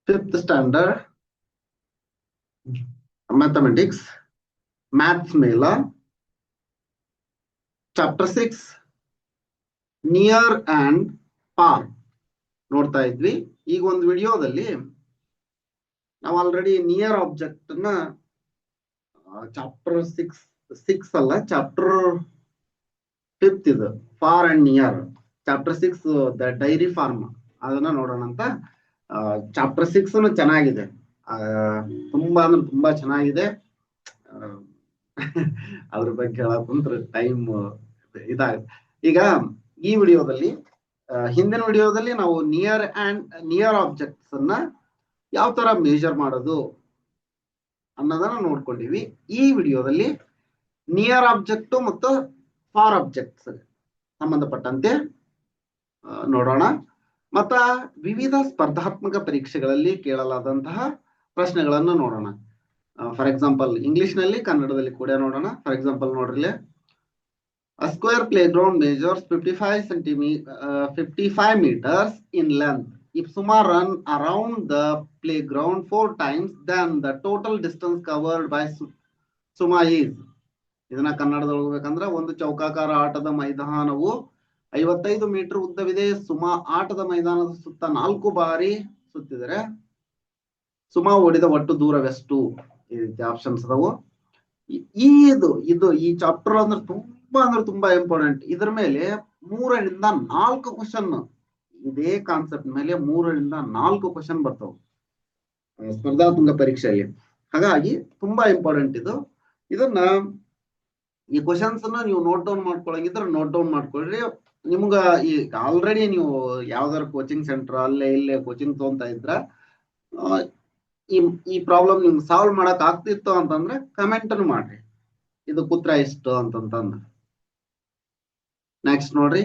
5th standard mathematics maths ಮೇಲ chapter 6 near and for ನೋಡ್ತಾ ಇದ್ವಿ. ಈಗ ಒಂದು ವಿಡಿಯೋದಲ್ಲಿ ನಾವು ಆಲ್ರೆಡಿ ನಿಯರ್ ಆಬ್ಜೆಕ್ಟ್ ನ ಚಾಪ್ಟರ್ 6 ಅಲ್ಲ ಚಾಪ್ಟರ್ 5th ಇದು for and near chapter 6 the dairy farm ಅದನ್ನ ನೋಡೋಣ ಅಂತ. ಚಾಪ್ಟರ್ 6 ಚೆನ್ನಾಗಿದೆ, ತುಂಬಾ ಅಂದ್ರೆ ತುಂಬಾ ಚೆನ್ನಾಗಿದೆ. ಅದ್ರ ಬಗ್ಗೆ ಹೇಳಕ್ಕಂದ್ರೆ ಟೈಮ್ ಇದಾಗುತ್ತೆ. ಈಗ ಈ ವಿಡಿಯೋದಲ್ಲಿ ಹಿಂದಿನ ವಿಡಿಯೋದಲ್ಲಿ ನಾವು ನಿಯರ್ ಆಬ್ಜೆಕ್ಟ್ಸ್ ಅನ್ನ ಯಾವ ತರ ಮೇಜರ್ ಮಾಡೋದು ಅನ್ನೋದನ್ನ ನೋಡ್ಕೊಂಡಿವಿ. ಈ ವಿಡಿಯೋದಲ್ಲಿ ನಿಯರ್ ಆಬ್ಜೆಕ್ಟ್ ಮತ್ತು ಫಾರ್ ಆಬ್ಜೆಕ್ಟ್ಸ್ ಸಂಬಂಧಪಟ್ಟಂತೆ ನೋಡೋಣ. ಮತ್ತ ವಿವಿಧ ಸ್ಪರ್ಧಾತ್ಮಕ ಪರೀಕ್ಷೆಗಳಲ್ಲಿ ಕೇಳಲಾದಂತಹ ಪ್ರಶ್ನೆಗಳನ್ನು ನೋಡೋಣ. ಫಾರ್ ಎಕ್ಸಾಂಪಲ್ ಇಂಗ್ಲಿಷ್ ನಲ್ಲಿ, ಕನ್ನಡದಲ್ಲಿ ಕೂಡ ನೋಡೋಣ. ಫಾರ್ ಎಕ್ಸಾಂಪಲ್ ನೋಡ್ರಿ, a square playground measures 55 meters in length. If Suma run around the playground 4 times, then the total distance covered by Suma is. ಇದನ್ನ ಕನ್ನಡದಲ್ಲಿ ಹೋಗ್ಬೇಕಂದ್ರೆ, ಒಂದು ಚೌಕಾಕಾರ ಆಟದ ಮೈದಾನವು 55 ಮೀಟರ್ ಉದ್ದವಿದೆ. ಸುಮಾ ಆಟದ ಮೈದಾನದ ಸುತ್ತ 4 ಬಾರಿ ಸುತ್ತಿದರೆ ಸುಮಾ ಓಡಿದ ಒಟ್ಟು ದೂರವೆಷ್ಟು? ಈ ರೀತಿ ಆಪ್ಷನ್ಸ್ ಅದಾವು. ಈ ಚಾಪ್ಟರ್ ಅಂದ್ರೆ ತುಂಬಾ ಇಂಪಾರ್ಟೆಂಟ್. ಇದ್ರ ಮೇಲೆ 3 ರಿಂದ 4 ಕ್ವಶನ್, ಇದೇ ಕಾನ್ಸೆಪ್ಟ್ ಮೇಲೆ 3 ರಿಂದ 4 ಕ್ವಶನ್ ಬರ್ತಾವ ಸ್ಪರ್ಧಾತ್ಮಕ ಪರೀಕ್ಷೆಯಲ್ಲಿ. ಹಾಗಾಗಿ ತುಂಬಾ ಇಂಪಾರ್ಟೆಂಟ್ ಇದು. ಇದನ್ನ ಈ ಕ್ವಶನ್ಸ್ ನೀವು ನೋಟ್ ಡೌನ್ ಮಾಡ್ಕೊಳಂಗಿದ್ರೆ ನೋಟ್ ಡೌನ್ ಮಾಡ್ಕೊಳ್ರಿ. ನಿಮ್ಗ ಈ ಆಲ್ರೆಡಿ ನೀವು ಯಾವ್ದಾರ ಕೋಚಿಂಗ್ ಸೆಂಟರ್ ಇಲ್ಲೇ ಕೋಚಿಂಗ್ ತಗೊಂತಾ ಇದ್ರ ಈ ಪ್ರಾಬ್ಲಮ್ ನಿಮ್ಗೆ ಸಾಲ್ವ್ ಮಾಡಕ್ ಆಗ್ತಿತ್ತು ಅಂತಂದ್ರೆ ಕಮೆಂಟ್ ಮಾಡ್ರಿ, ಇದು ಉತ್ತರ ಎಷ್ಟು ಅಂತಂದ್ರೆ. ನೆಕ್ಸ್ಟ್ ನೋಡ್ರಿ,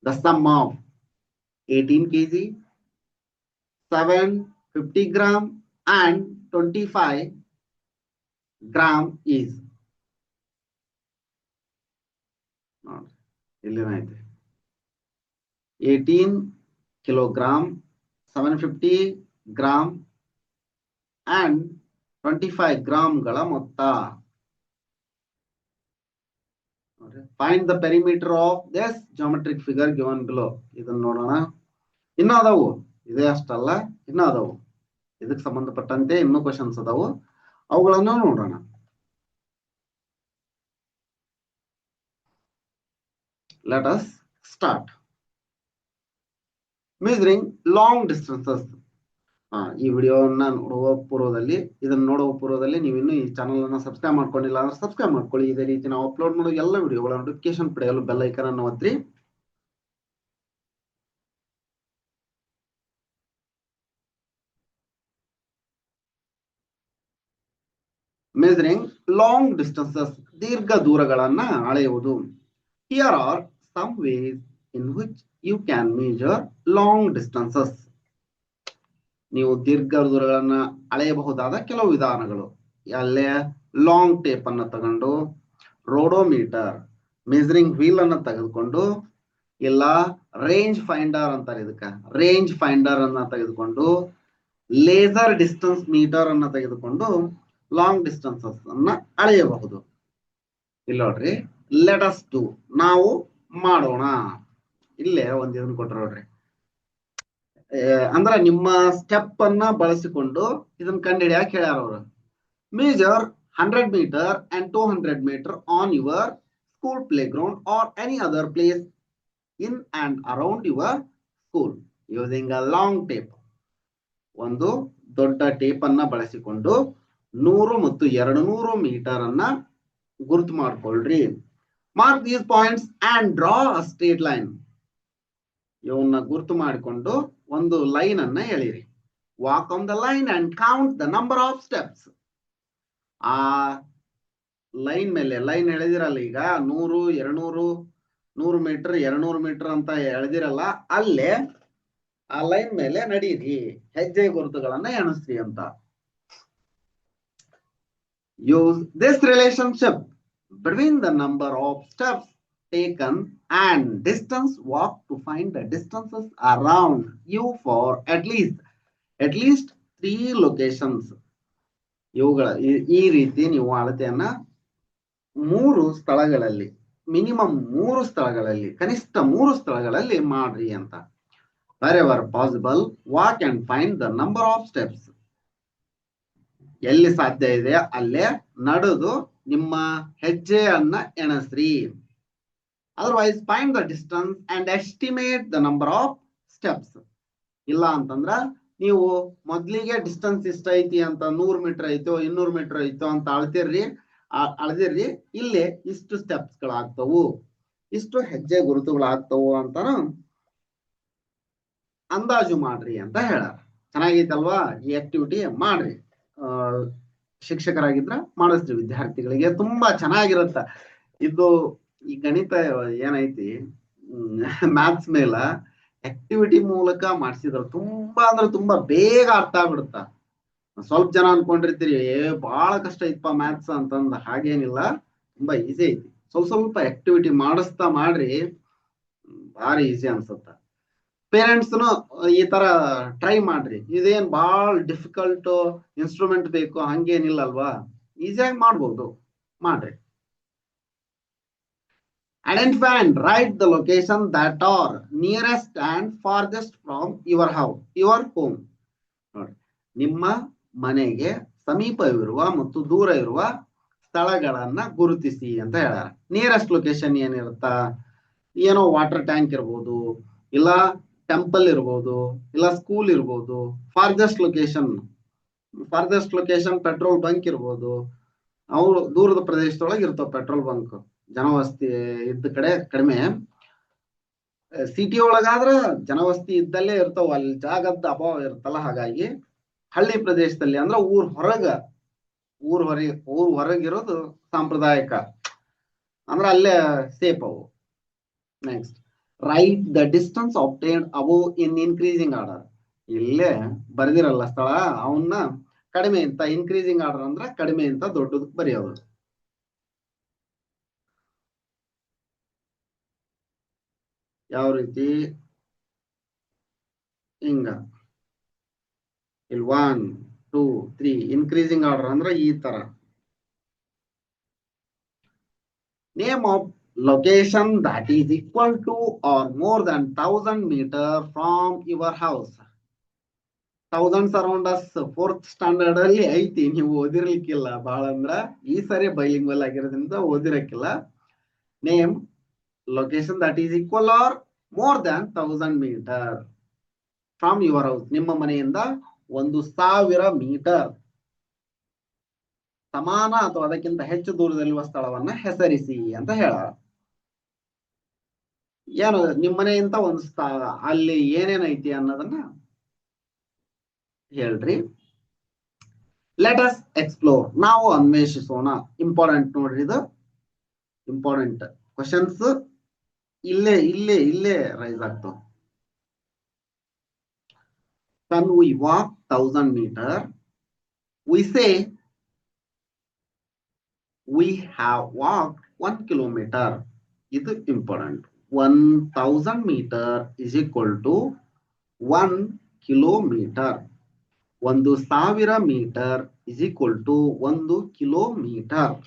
the sum of 18 kg, 750 gram and 25 gram is. ನೋಡ್ರಿ ಇಲ್ಲೇನೈತೆ, 18 ಕಿಲೋಗ್ರಾಮ್, 750 ಗ್ರಾಮ್ ಅಂಡ್ 25 ಗ್ರಾಮ್ಗಳ ಮೊತ್ತ. Find the perimeter of this geometric figure given below. ಇದನ್ನ ನೋಡೋಣ. ಇನ್ನ ಅದಾವು, ಇದೇ ಅಷ್ಟಲ್ಲ, ಇನ್ನ ಅದಾವು ಇದಕ್ಕೆ ಸಂಬಂಧಪಟ್ಟಂತೆ ಇನ್ನೂ ಕ್ವಶನ್ಸ್ ಅದಾವು, ಅವುಗಳನ್ನು ನೋಡೋಣ. Let us start. Measuring long distances. ಈ ವಿಡಿಯೋನ ಇದನ್ನ ನೋಡುವ ಪೂರ್ವದಲ್ಲಿ ನೀವು ಇನ್ನೂ ಈ ಚಾನಲ್ ಅನ್ನ ಸಬ್ಸ್ಕ್ರೈಬ್ ಮಾಡ್ಕೊಂಡಿಲ್ಲ ಅಂದ್ರೆ ಸಬ್ಸ್ಕ್ರೈಬ್ ಮಾಡ್ಕೊಳ್ಳಿ. ಇದೇ ರೀತಿ ನಾವು ಅಪ್ಲೋಡ್ ಮಾಡೋ ಎಲ್ಲ ವಿಡಿಯೋಗಳ ನೋಟಿಫಿಕೇಶನ್ ಪಡೆಯಲು ಬೆಲ್ ಐಕಾನ್ ಅನ್ನು ಒತ್ತಿರಿ. ಮೆಜರಿಂಗ್ ಲಾಂಗ್ ಡಿಸ್ಟೆನ್ಸಸ್, ದೀರ್ಘ ದೂರಗಳನ್ನ ಅಳೆಯುವುದು. Here are some ways in which you can measure long distances. ನೀವು ದೀರ್ಘ ದೂರಗಳನ್ನ ಅಳೆಯಬಹುದಾದ ಕೆಲವು ವಿಧಾನಗಳು. ಅಲ್ಲೇ ಲಾಂಗ್ ಟೇಪ್ ಅನ್ನ ತಗೊಂಡು, ರೋಡೋಮೀಟರ್, ಮೆಜರಿಂಗ್ ವೀಲ್ ಅನ್ನ ತೆಗೆದುಕೊಂಡು, ಇಲ್ಲ ರೇಂಜ್ ಫೈಂಡರ್ ಅಂತಾರೆ ಇದಕ್ಕ, ರೇಂಜ್ ಫೈಂಡರ್ ಅನ್ನ ತೆಗೆದುಕೊಂಡು, ಲೇಸರ್ ಡಿಸ್ಟೆನ್ಸ್ ಮೀಟರ್ ಅನ್ನ ತೆಗೆದುಕೊಂಡು ಲಾಂಗ್ ಡಿಸ್ಟೆನ್ಸಸ್ ಅನ್ನ ಅಳೆಯಬಹುದು. ಇಲ್ಲ ನೋಡ್ರಿ, ಲೆಟ್ ಅಸ್ ಡೂ, ನಾವು ಮಾಡೋಣ. ಇಲ್ಲೇ ಒಂದ್ ಇದನ್ನ ಕೊಟ್ರ ನೋಡ್ರಿ, ಅಂದ್ರ ನಿಮ್ಮ ಸ್ಟೆಪ್ ಅನ್ನ ಬಳಸಿಕೊಂಡು ಇದನ್ನ ಕಂಡುಹಿಡಿಯಾಕ ಹೇಳ್ಯಾರ ಅವರು. Major 100 meter and 200 meter on your school playground or any other place in and around your school using a long tape. ಒಂದು ದೊಡ್ಡ ಟೇಪ್ ಅನ್ನ ಬಳಸಿಕೊಂಡು 100 ಮತ್ತು 200 ಮೀಟರ್ ಅನ್ನ ಗುರುತು ಮಾಡ್ಕೊಳ್ರಿ. Mark these points and draw a straight line. ಇವನ್ನ ಗುರುತು ಮಾಡಿಕೊಂಡು ಒಂದು ಲೈನ್ ಅನ್ನ ಎಳಿರಿ. Walk on the line and count the number of steps. ಆ ಲೈನ್ ಮೇಲೆ, ಲೈನ್ ಎಳೆದಿರಲ್ಲ ಈಗ 100, 200, 100 ಮೀಟರ್, 200 ಮೀಟರ್ ಅಂತ ಎಳೆದಿರಲ್ಲ, ಅಲ್ಲೇ ಆ ಲೈನ್ ಮೇಲೆ ನಡೀರಿ, ಹೆಜ್ಜೆ ಗುರುತುಗಳನ್ನ ಎಣಿಸ್ರಿ ಅಂತ. Use this relationship between the number of steps taken and distance walked to find the distances around you for at least at least 3 locations. ಇವುಗಳ ಈ ರೀತಿ ನೀವು ಅಳತೆಯನ್ನ 3 ಸ್ಥಳಗಳಲ್ಲಿ, ಮಿನಿಮಮ್ 3 ಸ್ಥಳಗಳಲ್ಲಿ, ಕನಿಷ್ಠ 3 ಸ್ಥಳಗಳಲ್ಲಿ ಮಾಡ್ರಿ ಅಂತ. wherever possible walk and find the number of steps. ಎಲ್ಲಿ ಸಾಧ್ಯ ಇದೆ ಅಲ್ಲೇ ನಡೆದು ನಿಮ್ಮ ಹೆಜ್ಜೆಯನ್ನ ಎಣಸ್ರಿ. Otherwise find the distance and estimate the number of steps. ಇಲ್ಲ ಅಂತಂದ್ರ ನೀವು ಮೊದ್ಲಿಗೆ ಡಿಸ್ಟೆನ್ಸ್ ಇಷ್ಟ ಐತಿ ಅಂತ 100 ಮೀಟರ್ ಐತೋ 200 ಮೀಟರ್ ಐತೋ ಅಂತ ಅಳ್ದಿರ್ರಿ. ಇಲ್ಲಿ ಇಷ್ಟು ಸ್ಟೆಪ್ಸ್ ಗಳಾಗ್ತವು, ಇಷ್ಟು ಹೆಜ್ಜೆ ಗುರುತುಗಳಾಗ್ತವು ಅಂತಾನು ಅಂದಾಜು ಮಾಡ್ರಿ ಅಂತ ಹೇಳಾರ. ಚೆನ್ನಾಗೈತಲ್ವಾ? ಈ ಆಕ್ಟಿವಿಟಿ ಮಾಡ್ರಿ. ಶಿಕ್ಷಕರಾಗಿದ್ರ ಮಾಡಿಸ್ರಿ ವಿದ್ಯಾರ್ಥಿಗಳಿಗೆ, ತುಂಬಾ ಚೆನ್ನಾಗಿರುತ್ತ ಇದು. ಈ ಗಣಿತ ಏನೈತಿ, ಮ್ಯಾಥ್ಸ್ ಮೇಲ ಆಕ್ಟಿವಿಟಿ ಮೂಲಕ ಮಾಡಿಸಿದ್ರ ತುಂಬಾ ಅಂದ್ರೆ ತುಂಬಾ ಬೇಗ ಅರ್ಥ ಆಗ್ಬಿಡುತ್ತ. ಸ್ವಲ್ಪ ಜನ ಅನ್ಕೊಂಡಿರ್ತೀರಿ ಬಹಳ ಕಷ್ಟ ಐತಪ್ಪ ಮ್ಯಾಥ್ಸ್ ಅಂತಂದ. ಹಾಗೇನಿಲ್ಲ, ತುಂಬಾ ಈಸಿ ಐತಿ. ಸ್ವಲ್ಪ ಆಕ್ಟಿವಿಟಿ ಮಾಡಿಸ್ತಾ ಮಾಡ್ರಿ, ಭಾರಿ ಈಸಿ ಅನ್ಸುತ್ತ. ಪೇರೆಂಟ್ಸ್ನು ಈ ತರ ಟ್ರೈ ಮಾಡ್ರಿ. ಇದೇನ್ ಬಹಳ ಡಿಫಿಕಲ್ಟ್ ಇನ್ಸ್ಟ್ರೂಮೆಂಟ್ ಬೇಕು ಹಂಗೇನಿಲ್ಲ ಅಲ್ವಾ, ಈಸಿಯಾಗಿ ಮಾಡ್ಬೋದು, ಮಾಡ್ರಿ. Identify and write the location that are nearest and farthest from your home. ನೋಡಿ, ನಿಮ್ಮ ಮನೆಗೆ ಸಮೀಪವಿರುವ ಮತ್ತು ದೂರ ಇರುವ ಸ್ಥಳಗಳನ್ನ ಗುರುತಿಸಿ ಅಂತ ಹೇಳ್ಯಾರ. ನಿಯರೆಸ್ಟ್ ಲೊಕೇಶನ್ ಏನಿರುತ್ತಾ, ಏನೋ ವಾಟರ್ ಟ್ಯಾಂಕ್ ಇರ್ಬೋದು, ಇಲ್ಲ ಟೆಂಪಲ್ ಇರ್ಬೋದು, ಇಲ್ಲ ಸ್ಕೂಲ್ ಇರ್ಬೋದು. ಫಾರ್ದೆಸ್ಟ್ ಲೊಕೇಶನ್ ಪೆಟ್ರೋಲ್ ಬಂಕ್ ಇರ್ಬೋದು. ಅವು ದೂರದ ಪ್ರದೇಶದೊಳಗೆ ಇರ್ತಾವ ಪೆಟ್ರೋಲ್ ಬಂಕ್, ಜನವಸತಿ ಇದ್ದ ಕಡೆ ಕಡಿಮೆ. ಸಿಟಿ ಒಳಗಾದ್ರ ಜನವಸತಿ ಇದ್ದಲ್ಲೇ ಇರ್ತಾವ, ಅಲ್ಲಿ ಜಾಗದ ಅಭಾವ ಇರುತ್ತಲ್ಲ. ಹಾಗಾಗಿ ಹಳ್ಳಿ ಪ್ರದೇಶದಲ್ಲಿ ಅಂದ್ರೆ ಊರ್ ಹೊರಗಿರೋದು ಸಾಂಪ್ರದಾಯಿಕ ಅಂದ್ರೆ ಅಲ್ಲೇ ಸೇಫ್ ಅವು. Next, write the distance obtained above in increasing order. ಇಲ್ಲೇ ಬರೆದಿರಲ್ಲ ಸ್ಥಳ, ಅವನ್ನ ಕಡಿಮೆ ಅಂತ, ಇನ್ಕ್ರೀಸಿಂಗ್ ಆರ್ಡರ್ ಅಂದ್ರೆ ಕಡಿಮೆ ಅಂತ ದೊಡ್ಡದಕ್ಕೆ ಬರೆಯೋದು. ಯಾವ ರೀತಿ? ಹಿಂಗ ಇಲ್ಲಿ 1 2 3 ಇನ್ಕ್ರೀಸಿಂಗ್ ಆರ್ಡರ್ ಅಂದ್ರೆ ಈ ತರ. Name of location that is equal to or more than 1000 meter from your house. 1000 around us 4th standard ಅಲ್ಲಿ ಐತಿ, ನೀವು ಓದಿರ್ಲಿಕ್ಕಿಲ್ಲ ಬಹಳ ಅಂದ್ರ. ಈ ಸರಿ ಬೈಲಿಂಗ್ವಲ್ ಆಗಿರೋದ್ರಿಂದ ಓದಿರಕ್ಕಿಲ್ಲ. Name location that is equal or more than 1000 meter from your house. ನಿಮ್ಮ ಮನೆಯಿಂದ 1000 ಮೀಟರ್ ಸಮಾನ ಅಥವಾ ಅದಕ್ಕಿಂತ ಹೆಚ್ಚು ದೂರದಲ್ಲಿರುವ ಸ್ಥಳವನ್ನ ಹೆಸರಿಸಿ ಅಂತ ಹೇಳ. ಏನು ನಿಮ್ಮ ಮನೆಯಿಂದ ಒಂದು ಸ್ಥಳ, ಅಲ್ಲಿ ಏನೇನೈತಿ ಅನ್ನೋದನ್ನ ಹೇಳ್ರಿ. Let us explore. ನಾವು ಅನ್ವೇಷಿಸೋಣ. ಇಂಪಾರ್ಟೆಂಟ್ ನೋಡ್ರಿ, ಇದು ಇಂಪಾರ್ಟೆಂಟ್ ಕ್ವಶನ್ಸ್ ಇಲ್ಲೇ ರೈಸ್ ಆಗ್ತಾವ. When we walk 1000 meter, we say we have walked 1 kilometer. ಇದು important. 1000 meter is equal to 1 kilometer. 1000 metre is equal to 1 kilometre.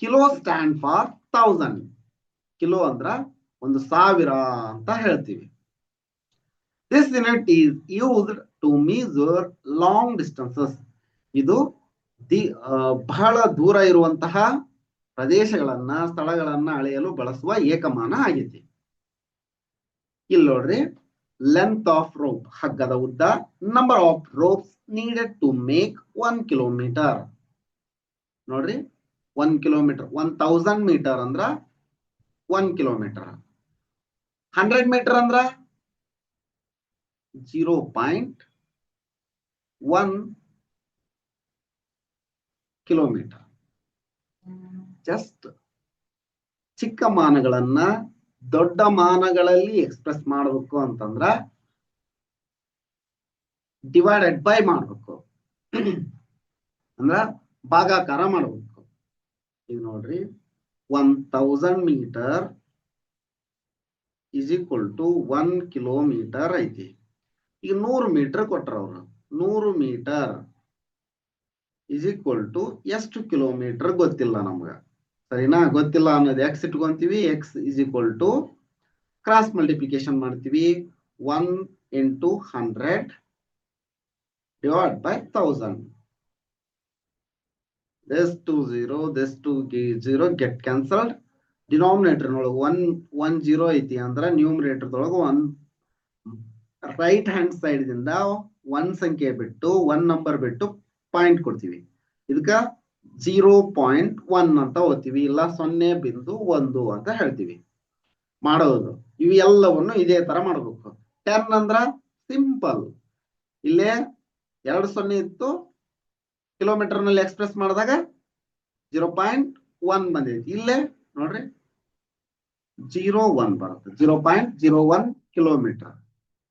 Kilo stand for 1000. Kilo ಅಂದ್ರ 1000 ಅಂತ ಹೇಳ್ತೀವಿ. This unit is used to measure long distances. ಇದು ಬಹಳ ದೂರ ಇರುವಂತಹ ಪ್ರದೇಶಗಳನ್ನ, ಸ್ಥಳಗಳನ್ನ ಅಳೆಯಲು ಬಳಸುವ ಏಕಮಾನ ಆಗೈತಿ. ಇಲ್ಲಿ ನೋಡ್ರಿ, ಲೆಂತ್ ಆಫ್ ರೋಪ್, ಹಗ್ಗದ ಉದ್ದ. Number of ropes needed to make 1 kilometre. ನೋಡ್ರಿ, 1 ಕಿಲೋಮೀಟರ್, 1000 ಮೀಟರ್ ಅಂದ್ರ 1 ಕಿಲೋಮೀಟರ್. 100 ಮೀಟರ್ ಅಂದ್ರ 0.1 ಕಿಲೋಮೀಟರ್. ಜಸ್ಟ್ ಚಿಕ್ಕ ಮಾನಗಳನ್ನ ದೊಡ್ಡ ಮಾನಗಳಲ್ಲಿ ಎಕ್ಸ್ಪ್ರೆಸ್ ಮಾಡಬೇಕು ಅಂತಂದ್ರ ಡಿವೈಡೆಡ್ ಬೈ ಮಾಡ್ಬೇಕು, ಅಂದ್ರ ಭಾಗಾಕಾರ ಮಾಡ್ಬೇಕು. ಈಗ ನೋಡ್ರಿ, 1000 metre is equal to 1 kilometre ಐತಿ. ಈಗ 100 ಮೀಟರ್ ಕೊಟ್ರ ಅವರು 100 ಮೀಟರ್ ಇಸ್ ಈಕ್ವಲ್ ಟು ಎಷ್ಟು ಕಿಲೋಮೀಟರ್ ಗೊತ್ತಿಲ್ಲ ನಮ್ಗ. ಸರಿನಾ? ಗೊತ್ತಿಲ್ಲ ಅನ್ನೋದು ಎಕ್ಸ್ ಇಟ್ಕೊಂತೀವಿ. X is equal to cross multiplication ಮಾಡ್ತೀವಿ. 1 into 100 divided by 1000. This 0, this 0 get cancelled. Denominator ನೊಳಗೆ 1 0 ಐತಿ ಅಂದ್ರೆ ನ್ಯೂಮರೇಟರ್ ದೊಳಗೆ 1 ರೈಟ್ ಹ್ಯಾಂಡ್ ಸೈಡ್ ದಿಂದ 1 ಸಂಖ್ಯೆ ಬಿಟ್ಟು 1 ನಂಬರ್ ಬಿಟ್ಟು ಪಾಯಿಂಟ್ ಕೊಡ್ತೀವಿ. ಇದಕ್ಕ 0.1 ಅಂತ ಓದ್ತೀವಿ, ಇಲ್ಲ 0.1 ಅಂತ ಹೇಳ್ತೀವಿ. ಮಾಡೋದು ಇವು ಎಲ್ಲವನ್ನು ಇದೇ ತರ ಮಾಡ್ಬೇಕು. 10 ಅಂದ್ರ ಸಿಂಪಲ್, ಇಲ್ಲೇ 2 ಇತ್ತು, ಕಿಲೋಮೀಟರ್ ನಲ್ಲಿ ಎಕ್ಸ್ಪ್ರೆಸ್ ಮಾಡಿದಾಗ 0.1 ಬಂದೈತಿ. ಇಲ್ಲೇ ನೋಡ್ರಿ 0.1 ಬರುತ್ತೆ. 0.01 ಕಿಲೋಮೀಟರ್.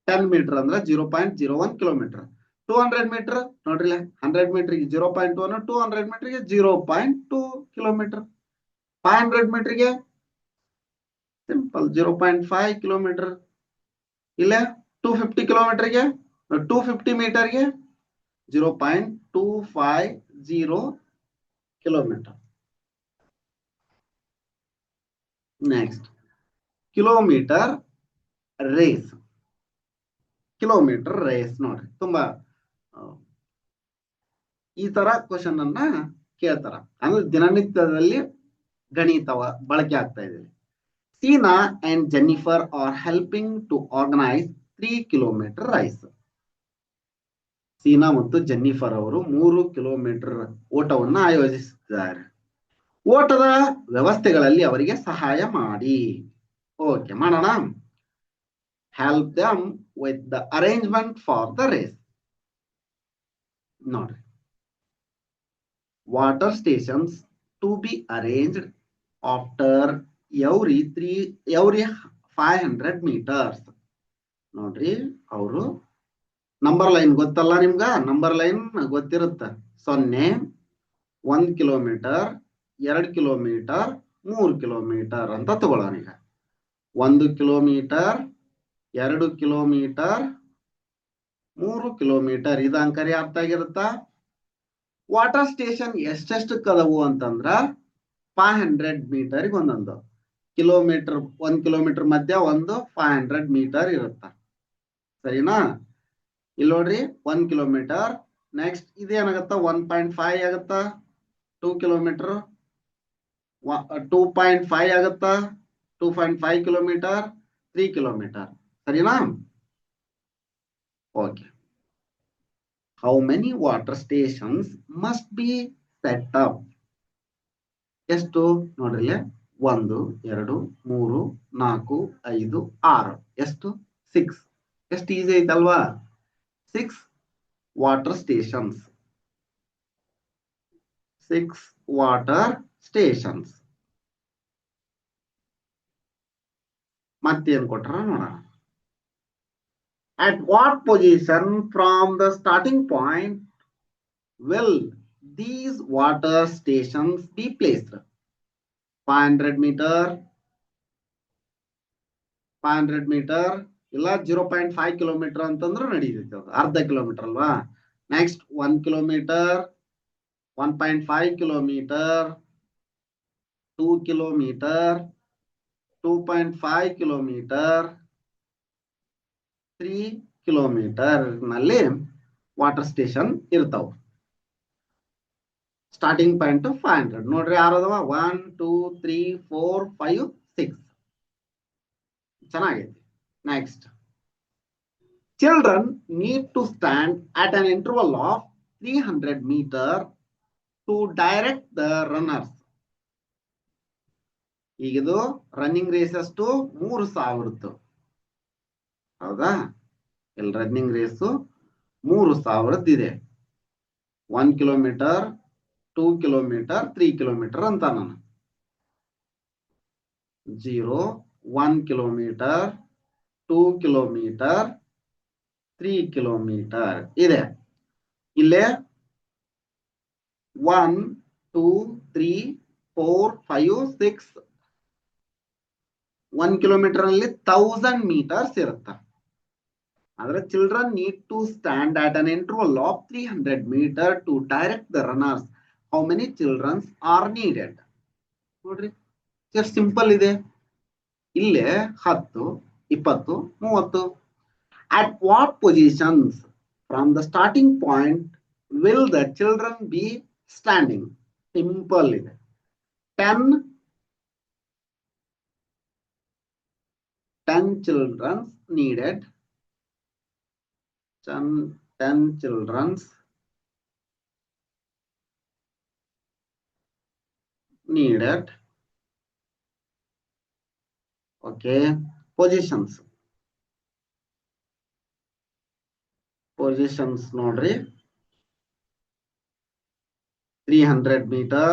10 ಮೀಟರ್ ಅಂದ್ರೆ 0.01 ಕಿಲೋಮೀಟರ್. 200 ಮೀಟರ್ ನೋಡ್ರಿ, 100 ಮೀಟರ್ಗೆ 0.1, 200 ಮೀಟರ್ಗೆ 0.2 ಕಿಲೋಮೀಟರ್. 500 ಮೀಟರ್ಗೆ ಸಿಂಪಲ್ 0.5 ಕಿಲೋಮೀಟರ್. ಇಲ್ಲೇ 250 ಕಿಲೋಮೀಟರ್ಗೆ 250 ಮೀಟರ್ಗೆ 0.250 kilometre. Next kilometre race. Kilometre race ನೋಡ್ರಿ, ತುಂಬಾ ಈ ತರ ಕ್ವಶನ್ ಅನ್ನ ಕೇಳ್ತಾರ. ಅಂದ್ರೆ ದಿನನಿತ್ಯದಲ್ಲಿ ಗಣಿತ ಬಳಕೆ ಆಗ್ತಾ ಇದೆ. Seena and Jennifer are helping to organise 3 kilometre race. Seena ಮತ್ತು ಜೆನ್ನಿಫರ್ ಅವರು 3 ಕಿಲೋಮೀಟರ್ ಓಟವನ್ನು ಆಯೋಜಿಸಿದ್ದಾರೆ. ಓಟದ ವ್ಯವಸ್ಥೆಗಳಲ್ಲಿ ಅವರಿಗೆ ಸಹಾಯ ಮಾಡಿ. ಓಕೆ, ಮಾಡೋಣ. Help them with the arrangement for the race. ನೋಡ್ರಿ, water stations to be arranged after every 500 meters. ನೋಡ್ರಿ, ಅವರು ನಂಬರ್ ಲೈನ್ ಗೊತ್ತಲ್ಲ ನಿಮ್ಗ, ನಂಬರ್ ಲೈನ್ ಗೊತ್ತಿರುತ್ತೆ. 0, 1 ಕಿಲೋಮೀಟರ್, 2 ಕಿಲೋಮೀಟರ್, 3 ಕಿಲೋಮೀಟರ್ ಅಂತ ತಗೊಳ್ಳೋಣ. ಈಗ 1 ಕಿಲೋಮೀಟರ್, 2 ಕಿಲೋಮೀಟರ್, 3 ಕಿಲೋಮೀಟರ್. ಇದು ಅಂಕರಿ ಅರ್ಥ ಆಗಿರುತ್ತಾ? ವಾಟರ್ ಸ್ಟೇಷನ್ ಎಷ್ಟೆಷ್ಟು ಕದವು ಅಂತಂದ್ರ 500 ಮೀಟರ್ಗೆ ಒಂದೊಂದು. ಕಿಲೋಮೀಟರ್ 1 ಕಿಲೋಮೀಟರ್ ಮಧ್ಯ ಒಂದು 500 ಮೀಟರ್ ಇರುತ್ತ. ಸರಿನಾ? ಇಲ್ಲಿ ನೋಡ್ರಿ 1 ಕಿಲೋಮೀಟರ್. ನೆಕ್ಸ್ಟ್ ಇದೇನಾಗತ್ತ 1.5 ಆಗತ್ತ. 2 ಕಿಲೋಮೀಟರ್ 2.5 ಆಗತ್ತ. 2.5 ಕಿಲೋಮೀಟರ್, 3 ಕಿಲೋಮೀಟರ್. ಸರಿನಾ? Okay. How many water stations must be set up? ಎಷ್ಟು ನೋಡ್ರಿ, 1, 2, 3, 4, 5, 6. ಎಷ್ಟು? 6. ಎಷ್ಟು ಈಸಿ ಐತಲ್ವಾ? 6 ವಾಟರ್ ಸ್ಟೇಷನ್ಸ್. 6 water stations. ಮತ್ತೇನ್ ಕೊಟ್ರ ನೋಡೋಣ. At what position from the starting point will these water stations be placed? 500 meter, 500 meter, ಇಲ್ಲ 0.5 ಕಿಲೋಮೀಟರ್ ಅಂತಂದ್ರೆ ನಡೀತೈತೆ, ಅದು ಅರ್ಧ ಕಿಲೋಮೀಟರ್ ಅಲ್ವಾ. Next 1 kilometre, 1.5 kilometre, 2 kilometre, 2.5 kilometre, 3 kilometre ನಲ್ಲಿ ವಾಟರ್ ಸ್ಟೇಷನ್ ಇರ್ತಾವ. ಸ್ಟಾರ್ಟಿಂಗ್ ಪಾಯಿಂಟ್ 500 ನೋಡ್ರಿ. ಯಾರದವ? 1, 2, 3, 4, 5, 6. ಚೆನ್ನಾಗೈತಿ. Next, children need to stand at an interval of 300 metre to direct the runners. ಈಗಿದು ರನ್ನಿಂಗ್ ರೇಸ್ ಅಷ್ಟು 3000. ಹೌದಾ? ಇಲ್ಲಿ ರನ್ನಿಂಗ್ ರೇಸು 3000 ಇದೆ. 1 ಕಿಲೋಮೀಟರ್, 2 ಕಿಲೋಮೀಟರ್, 3 ಕಿಲೋಮೀಟರ್ ಅಂತ ನಾನು 0, 1 ಕಿಲೋಮೀಟರ್, 2 ಕಿಲೋಮೀಟರ್, 3 ಕಿಲೋಮೀಟರ್ ಇದೆ. ಇಲ್ಲೇ 1, 2, 3, 4, 5, 6. 1 ಕಿಲೋಮೀಟರ್ ನಲ್ಲಿ 1000 ಮೀಟರ್ಸ್ ಇರುತ್ತೆ. Other children need to stand at an interval of 300 meters to direct the runners. How many children are needed? ನೋಡ್ರಿ just simple ಇದೆ. ಇಲ್ಲೇ 10, 20, 30. At what positions from the starting point will the children be standing? Simple ಇದೆ. 10 children needed. 10 children needed. Okay. Positions ನೋಡ್ರಿ 300 meter,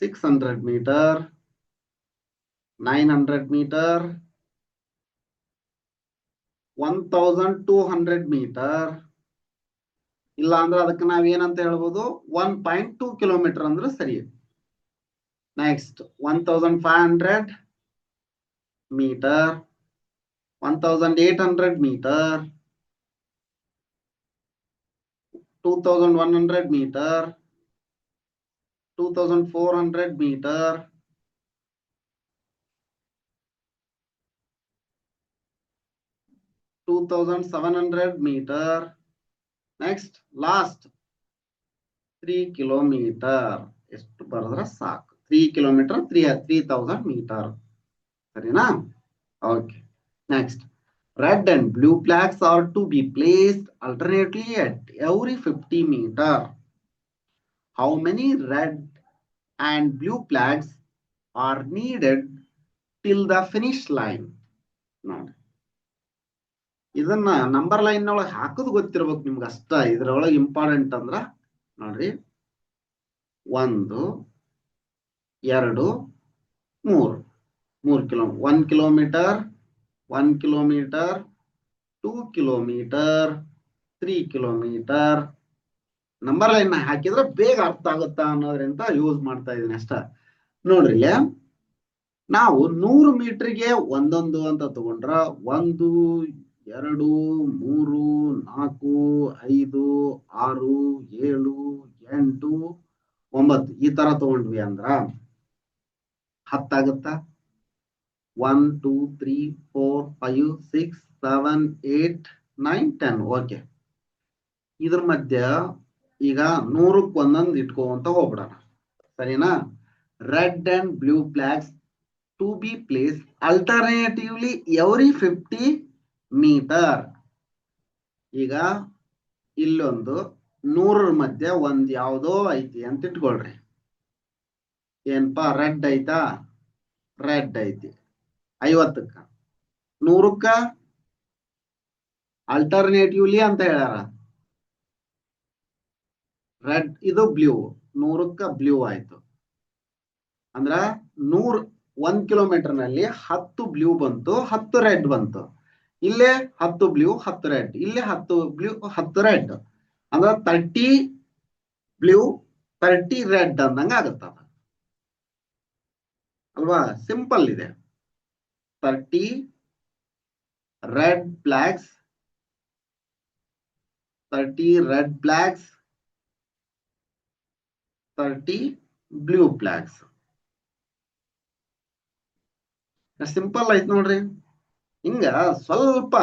600 meter, 900 meter, 1200 meter. ಇಲ್ಲ ಅಂದ್ರೆ ಅದಕ್ಕೆ ನಾವ್ ಏನಂತ ಹೇಳ್ಬೋದು 1.2 ಕಿಲೋಮೀಟರ್ ಅಂದ್ರೆ ಸರಿ. Next 1500 metre, 1800 metre, 2100 metre, 2400 metre, 2700 metre. Next last 3 kilometre. ಎಷ್ಟು ಬರೆದ್ರೆ ಸಾಕು? 3 ಕಿಲೋಮೀಟರ್ 3000 ಮೀಟರ್. ಸರಿನಾ? Okay. Next red and blue flags are to be placed alternately at every 50 meter. How many red and blue flags are needed till the finish line? ನೋಡಿ, ಇದನ್ನ number line ಒಳಗೆ ಹಾಕೋದು ಗೊತ್ತಿರ್ಬೇಕು ನಿಮ್ಗೆ ಅಷ್ಟ. ಇದ್ರೊಳಗೆ ಇಂಪಾರ್ಟೆಂಟ್ ಅಂದ್ರ ನೋಡ್ರಿ 1, 2, 3. 1 kilometre, 1 kilometre, 2 kilometre, 3 kilometre. Number line ಹಾಕಿದ್ರೆ ಬೇಗ ಅರ್ಥ ಆಗುತ್ತಾ ಅನ್ನೋದ್ರಿಂದ ಯೂಸ್ ಮಾಡ್ತಾ ಇದೀನಿ ಅಷ್ಟ. ನೋಡ್ರಿ, ನಾವು 100 ಮೀಟರ್ಗೆ ಒಂದೊಂದು ಅಂತ ತಗೊಂಡ್ರ 1, 2, 3, 4, 5, 6, 7, 8, 9 ಈ ತರ ತಗೊಂಡ್ವಿ ಅಂದ್ರ 10 ಆಗುತ್ತಾ? 1, 2, 3, 4, 5, 6, 7, 8, 9, 10. ಓಕೆ. ಇದ್ರ ಮಧ್ಯ ಈಗ 100ಕ್ಕೆ ಒಂದೊಂದು ಇಟ್ಕೊಂತ ಹೋಗ್ಬಿಡೋಣ. ಸರಿನಾ? Red and blue flags to be place alternatively every 50 metre. ಈಗ ಇಲ್ಲೊಂದು 100ರ ಮಧ್ಯೆ ಒಂದ್ ಯಾವ್ದೋ ಐತಿ ಅಂತ ಇಟ್ಕೊಳ್ರಿ. ಏನ್ಪಾ ರೆಡ್ ಐತಾ? ರೆಡ್ ಐತಿ 50ಕ್ಕ. 100ಕ್ಕ ಅಲ್ಟರ್ನೇಟಿವ್ಲಿ ಅಂತ ಹೇಳ್ಯಾರ. ರೆಡ್ ಇದು ಬ್ಲೂ, 100ಕ್ಕ ಬ್ಲೂ ಆಯ್ತು. ಅಂದ್ರ 1 ಕಿಲೋಮೀಟರ್ ನಲ್ಲಿ 10 ಬ್ಲೂ ಬಂತು, 10 ರೆಡ್ ಬಂತು. ಇಲ್ಲೇ 10 ಬ್ಲೂ, 10 ರೆಡ್, ಇಲ್ಲೇ 10 ಬ್ಲೂ, 10 ರೆಡ್. ಅಂದ್ರ 30 ಬ್ಲೂ 30 ರೆಡ್ ಅಂದಂಗ ಆಗುತ್ತದ ಅಲ್ವಾ? ಸಿಂಪಲ್ ಇದೆ. 30 red flags, 30 red flags, 30 blue flags. Simple ಐತ್ ನೋಡ್ರಿ. ಹಿಂಗ ಸ್ವಲ್ಪ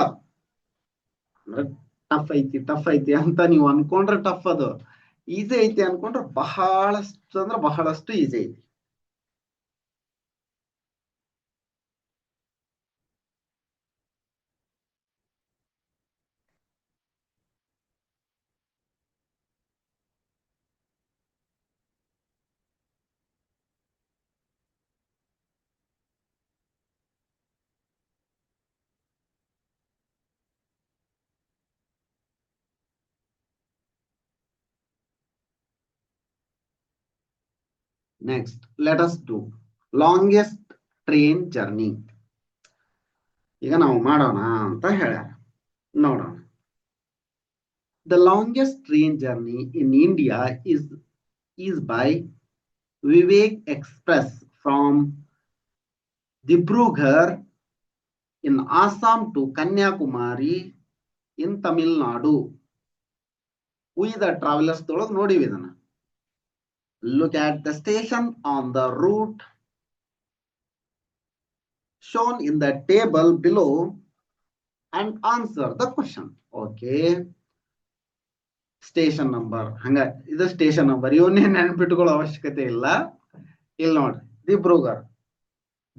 ಟಫ್ ಐತಿ ಅಂತ ನೀವು ಅನ್ಕೊಂಡ್ರೆ ಟಫ್. ಅದು ಈಸಿ ಐತಿ ಅನ್ಕೊಂಡ್ರೆ ಬಹಳಷ್ಟು ಅಂದ್ರೆ ಬಹಳಷ್ಟು ಈಸಿ ಐತಿ. Next, let us do longest train journey. ಈಗ ನಾವು ಮಾಡೋಣ ಅಂತ ಹೇಳ್ಯಾರ. ನೋಡೋಣ. The longest train journey in India is by Vivek Express from Dibrugarh in Assam to Kanyakumari in Tamil Nadu. We the travelers ತೊಳಗ್ ನೋಡಿವಿ ಇದನ್ನ. Look at the station on the route shown in the table below and answer the question. Okay. Station number ಹಂಗ ಇದು station number ಇವನ್ನೇ ನೆನ್ಪಿಟ್ಕೊಳ್ಳೋ ಅವಶ್ಯಕತೆ ಇಲ್ಲ. ಇಲ್ಲಿ ನೋಡ್ರಿ Dibrugarh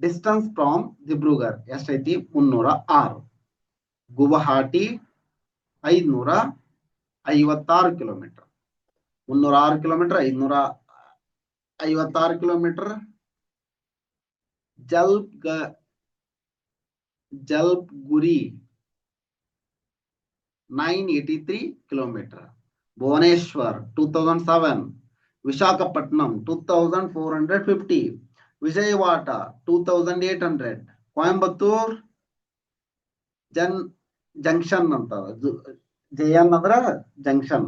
distance from Dibrugarh ಎಷ್ಟೈತಿ 306. Guwahati 556 kilometre. 306 kilometre 556 kilometre. Jalpaiguri 983 kilometre. Bhubaneswar 2007, Visakhapatnam 2450, Vijayawada 2800, Coimbatore Junction ಅಂತಾರ JN ಅಂದ್ರ junction.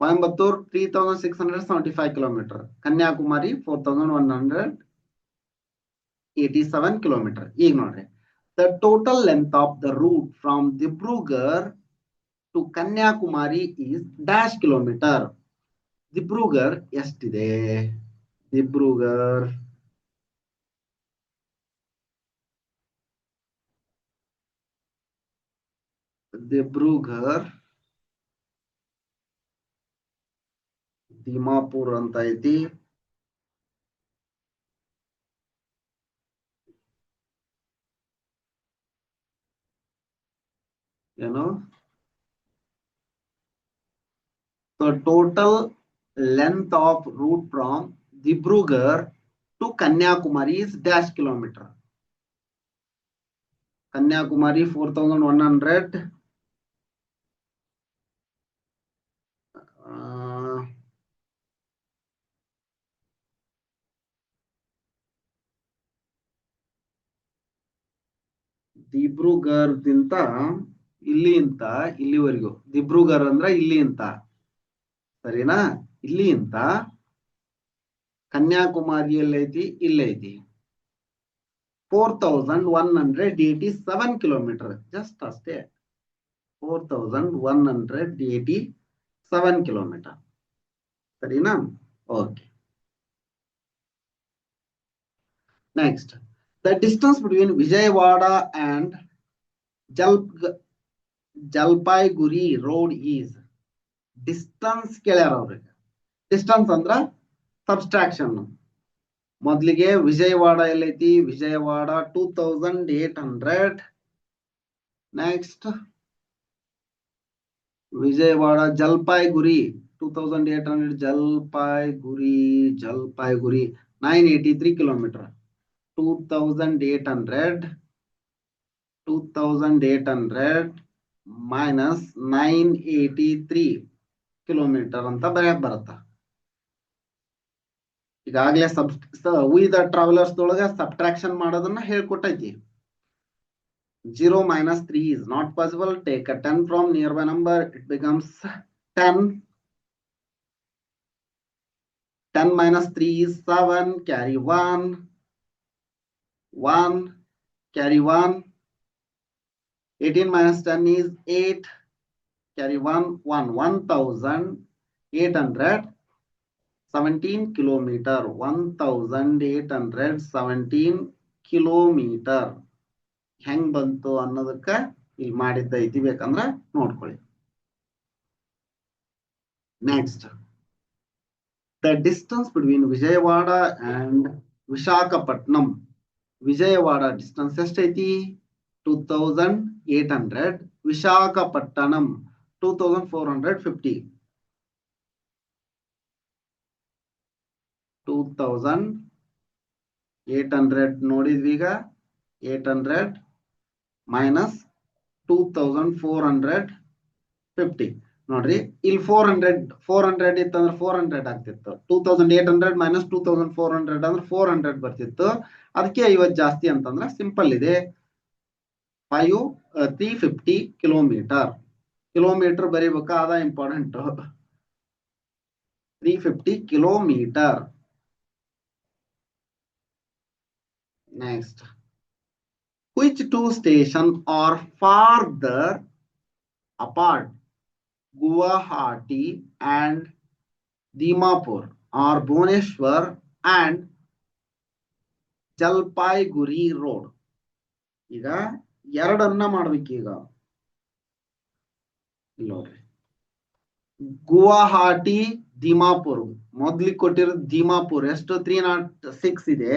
Coimbatore 3675 kilometre. Kanyakumari 4187 kilometre. ಈಗ ನೋಡ್ರಿ the total length of the route from Dibrugarh to Kanyakumari is dash kilometer. Dibrugarh ಎಷ್ಟಿದೆ? ದಿಬ್ರುಗರ್ ದಿಮಾಪುರ್ ಅಂತ ಐತಿ. ಏನು the total length of route from Dibrugarh to Kanyakumari is dash kilometer. Kanyakumari 4100, ದಿಬ್ರುಗರ್ದಿಂದ ಇಲ್ಲಿಂತ ಇಲ್ಲಿವರೆಗೂ. ದಿಬ್ರುಗರ್ ಅಂದ್ರ ಇಲ್ಲಿ ಅಂತ ಸರಿನಾ? ಇಲ್ಲಿ ಅಂತ ಕನ್ಯಾಕುಮಾರಿಯಲ್ಲಿ ಐತಿ, ಇಲ್ಲೈತಿ 4187 ಕಿಲೋಮೀಟರ್. ಜಸ್ಟ್ ಅಷ್ಟೇ 4187 ಕಿಲೋಮೀಟರ್ ಸರಿನಾ? Okay. Next the distance between Vijayawada and Jalpaiguri road is. Distance ಕೇಳ್ಯಾರ ಅವ್ರಿಗೆ. ಡಿಸ್ಟನ್ಸ್ ಅಂದ್ರ ಸಬ್ಸ್ಟ್ರಾಕ್ಷನ್. ಮೊದ್ಲಿಗೆ ವಿಜಯವಾಡ ಎಲ್ಲೈತಿ? Vijayawada 2800. Next Vijayawada Jalpaiguri 2800. Jalpaiguri 983 kilometre. 2800 minus 983 kilometre ಅಂತ ಬರೆಯಕ್ ಬರುತ್ತ. ಈಗಾಗಲೇ ದ ಟ್ರಾವೆಲರ್ಸ್ ದೊಳಗ ಸಬ್ಟ್ರಾಕ್ಷನ್ ಮಾಡೋದನ್ನ ಹೇಳ್ಕೊಟ್ಟೈತಿ. 0 minus 3 is not possible. Take a 10 from nearby number. It becomes 10. 10 minus 3 is 7. Carry 1. 1. Carry 1. 18 minus 10 is 8. Carry 1. 1817 kilometer. 1817 kilometre. ಹೆಂಗ್ ಬಂತು ಅನ್ನೋದಕ್ಕ ಇಲ್ಲಿ ಮಾಡಿದ್ದೈತಿ, ಬೇಕಂದ್ರ ನೋಡ್ಕೊಳ್ಳಿ. Next the distance between Vijayawada and Visakhapatnam. Vijayawada distance ಎಷ್ಟೈತಿ? 2800. ವಿಶಾಖಪಟ್ಟಣಂ 2450. 2800 ನೋಡಿದ್ವಿ. ಈಗ 800 minus 2450. ನೋಡ್ರಿ ಇಲ್ಲಿ 400 ಇತ್ತಂದ್ರೆ 400 ಆಗ್ತಿತ್ತು. 2800 minus 2400 ಅಂದ್ರೆ 400 ಬರ್ತಿತ್ತು. ಅದಕ್ಕೆ 50 ಜಾಸ್ತಿ ಅಂತಂದ್ರೆ ಸಿಂಪಲ್ ಇದೆ. 350 ಕಿಲೋಮೀಟರ್. ಕಿಲೋಮೀಟರ್ ಬರೀಬೇಕಾ? ಅದ important. 350 kilometre. Next Which two stations are farther apart? Guwahati and Dimapur, or Bhubaneswar and Jalpaiguri road. ಈಗ ಎರಡನ್ನ ಮಾಡ್ಬೇಕೀಗ. ನೋಡ್ರಿ, ಗುವಾಹಟಿ ದಿಮಾಪುರ್ ಮೊದ್ಲಿಗೆ ಕೊಟ್ಟಿರೋದು ದಿಮಾಪುರ್ ಎಷ್ಟು 306 ಇದೆ.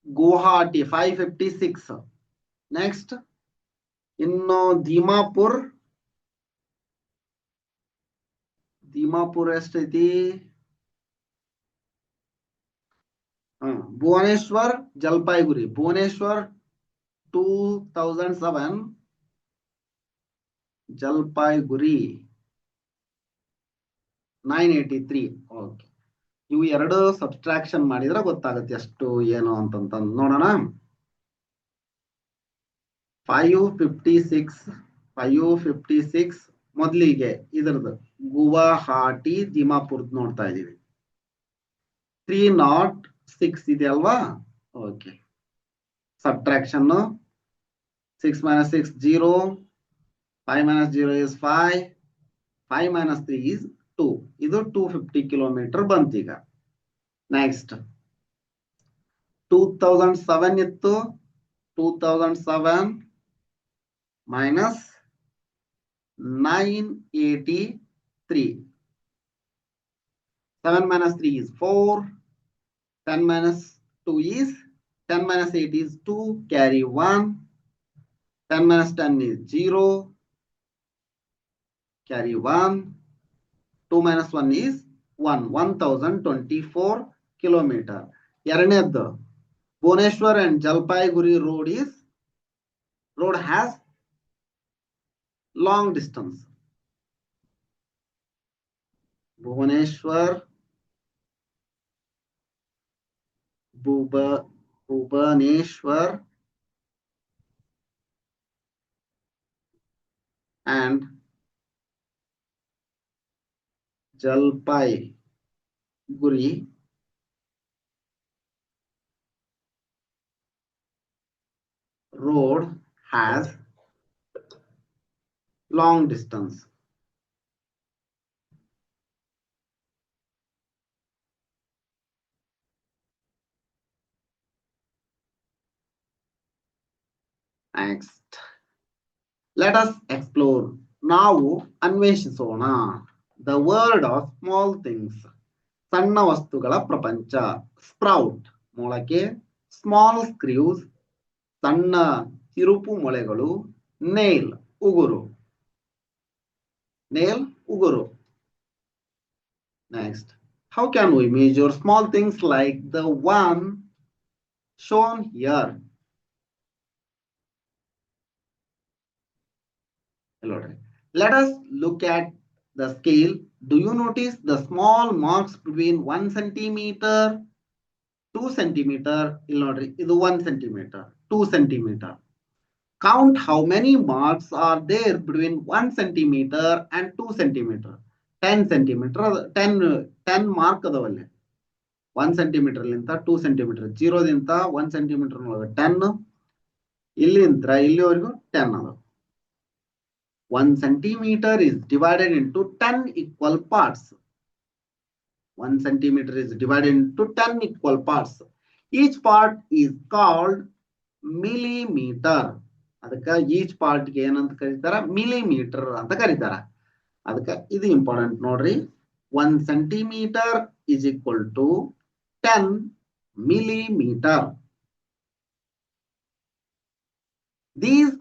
ಗುವಾಹಟಿ 556. ನೆಕ್ಸ್ಟ್ ಇನ್ನು ದಿಮಾಪುರ್ ಎಷ್ಟೈತಿ? ಭುವನೇಶ್ವರ್ ಜಲ್ಪಾಯ್ಗುರಿ. ಭುವನೇಶ್ವರ್ 2007, ಜಲ್ಪಾಯ್ಗುರಿ 983. ಓಕೆ, ಇವು ಎರಡು ಸಬ್ಸ್ಟ್ರಾಕ್ಷನ್ ಮಾಡಿದ್ರೆ ಗೊತ್ತಾಗುತ್ತೆ ಎಷ್ಟು ಏನು ಅಂತ ನೋಡೋಣ. 556 ಮೊದಲಿಗೆ ಇದ್ರದ್ದು ಗುವಾಹಟಿ ದಿಮಾಪುರ್ ನೋಡ್ತಾ ಇದೀವಿ. 306 ಇದೆ ಅಲ್ವಾ? Okay, subtraction 6 - 6 0, 5 - 0 is 5, 5 - 3 is 2. ಇದು 250 ಕಿಲೋಮೀಟರ್ ಬಂತೀಗ. ನೆಕ್ಸ್ಟ್ 2007 ಇತ್ತು. 2007 minus 983. 7 - 3 is 4. 10 - 2 is 10 - 8 is 2. Carry 1. 10 - 10 is 0. Carry 1. 2 - 1 is 1. 1024 kilometer. ಎರಡನೇದ್ದು Bhuvneshwar and Jalpaiguri road has long distance. Bhubaneswar and Jalpaiguri road has long distance. Next, let us explore. ನಾವು ಅನ್ವೇಷಿಸೋಣ. The world of small things. ಸಣ್ಣ ವಸ್ತುಗಳ ಪ್ರಪಂಚ. Sprout ಮೊಳಕೆ, small ಸ್ಕ್ರೀವ್ಸ್ ಸಣ್ಣ ತಿರುಪು ಮೊಳೆಗಳು, nail ಉಗುರು. Next, how can we measure small things like the one shown here? Let us look at the scale. Do you notice the small marks between 1 centimeter, 2 centimeter? This 1 centimeter, 2 centimeter. Count how many marks are there between 1 centimeter and 2 centimeter. 10 centimeter, 10 mark adavalle. 1 centimeter linta 2 centimeter. 0 dinta 1 centimeter 10. Illintra illivargu 10 adava. 1 centimeter is divided into 10 equal parts. 1 centimeter is divided into 10 equal parts. Each part is called millimeter. ಅದಕ್ಕೆ each part ಗೆ ಏನಂತ ಕರೀತಾರ? Millimetre ಅಂತ ಕರೀತಾರ. ಅದಕ್ಕೆ ಇದು important ನೋಡ್ರಿ. 1 centimeter is equal to 10 millimeter. These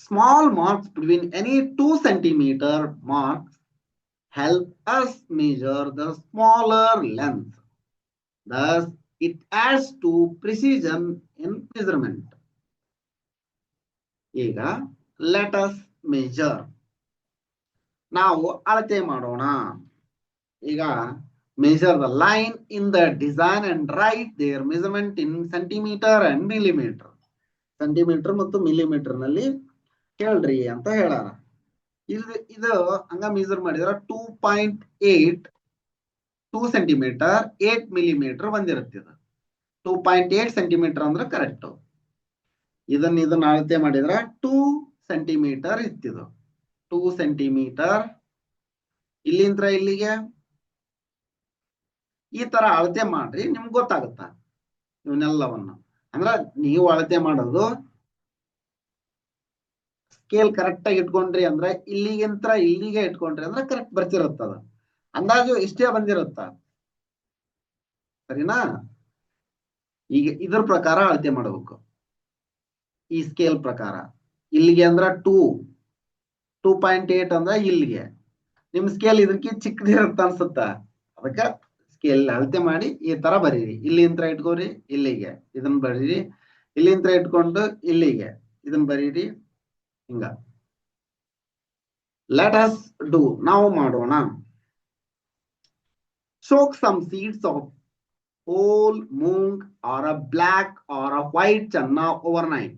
small marks between any 2 centimeter marks help us measure the smaller length. Thus, it adds to precision in measurement. ಈಗ let us measure. ನಾವು ಅಳತೆ ಮಾಡೋಣ. ಈಗ measure the line in the design and write their measurement in centimeter and millimeter. Centimetre ಮತ್ತು millimetre ನಲ್ಲಿ ಹೇಳ್ರಿ ಅಂತ ಹೇಳಾರ. ಇದು ಹಂಗ ಮೆಜರ್ ಮಾಡಿದ್ರೆ 2.8 2 ಸೆಂಟಿಮೀಟರ್ 8 ಮಿಲಿಮೀಟರ್ ಬಂದಿರುತ್ತೆ. 2.8 ಸೆಂಟಿಮೀಟರ್ ಅಂದ್ರೆ ಕರೆಕ್ಟ್. ಇದನ್ನ ಅಳತೆ ಮಾಡಿದ್ರ 2 ಸೆಂಟಿಮೀಟರ್ ಇತ್ತಿದು. 2 ಸೆಂಟಿಮೀಟರ್ ಇಲ್ಲಿಂದ ಇಲ್ಲಿಗೆ ಈ ತರ ಅಳತೆ ಮಾಡ್ರಿ, ನಿಮ್ಗೆ ಗೊತ್ತಾಗುತ್ತ ಇವನ್ನೆಲ್ಲವನ್ನ. ಅಂದ್ರ ನೀವು ಅಳತೆ ಮಾಡೋದು ಸ್ಕೇಲ್ ಕರೆಕ್ಟ್ ಆಗಿ ಇಟ್ಕೊಂಡ್ರಿ ಅಂದ್ರೆ ಇಲ್ಲಿಗಿಂತ ಇಲ್ಲಿಗೆ ಇಟ್ಕೊಂಡ್ರಿ ಅಂದ್ರೆ ಕರೆಕ್ಟ್ ಬರ್ತಿರುತ್ತದ. ಅಂದಾಜು ಇಷ್ಟೇ ಬಂದಿರುತ್ತ, ಸರಿನಾ? ಈಗ ಇದ್ರ ಪ್ರಕಾರ ಅಳತೆ ಮಾಡಬೇಕು. ಈ ಸ್ಕೇಲ್ ಪ್ರಕಾರ ಇಲ್ಲಿಗೆ ಅಂದ್ರ 2.8 ಅಂದ್ರ ಇಲ್ಲಿಗೆ. ನಿಮ್ ಸ್ಕೇಲ್ ಇದಕ್ಕೆ ಚಿಕ್ಕದಿರುತ್ತ ಅನ್ಸುತ್ತ, ಅದಕ್ಕ ಸ್ಕೇಲ್ ಅಳತೆ ಮಾಡಿ ಈ ತರ ಬರೀರಿ. ಇಲ್ಲಿಂದ ಇಟ್ಕೋರಿ ಇಲ್ಲಿಗೆ, ಇದನ್ನ ಬರೀರಿ. ಇಲ್ಲಿಂದ ಇಟ್ಕೊಂಡು ಇಲ್ಲಿಗೆ ಇದನ್ನ ಬರೀರಿ. ಹಿಂಗ ಲೆಟ್ ಅಸ್ ಡೂ, ನಾವು ಮಾಡೋಣ. Soak some seeds of whole moong or a black or a white channa overnight.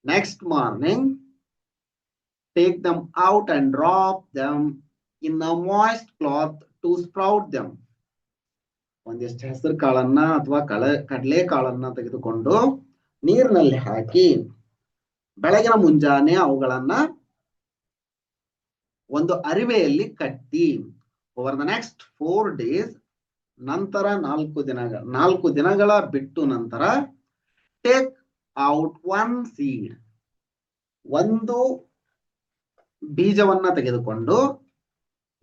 Next morning, take them out and drop them in a moist cloth to sprout them. ಒಂದಿಷ್ಟು ಹೆಸರು ಕಾಳನ್ನ ಅಥವಾ ಕಡಲೆ ಕಾಳನ್ನ ತೆಗೆದುಕೊಂಡು ನೀರಿನಲ್ಲಿ ಹಾಕಿ ಬೆಳಗಿನ ಮುಂಜಾನೆ ಅವುಗಳನ್ನ ಒಂದು ಅರಿವೆಯಲ್ಲಿ ಕಟ್ಟಿ. ಓವರ್ ದ ನೆಕ್ಸ್ಟ್ 4 days, ನಂತರ 4 ದಿನಗಳ ಬಿಟ್ಟು ನಂತರ ಟೇಕ್ ಔಟ್ 1 seed, ಒಂದು ಬೀಜವನ್ನ ತೆಗೆದುಕೊಂಡು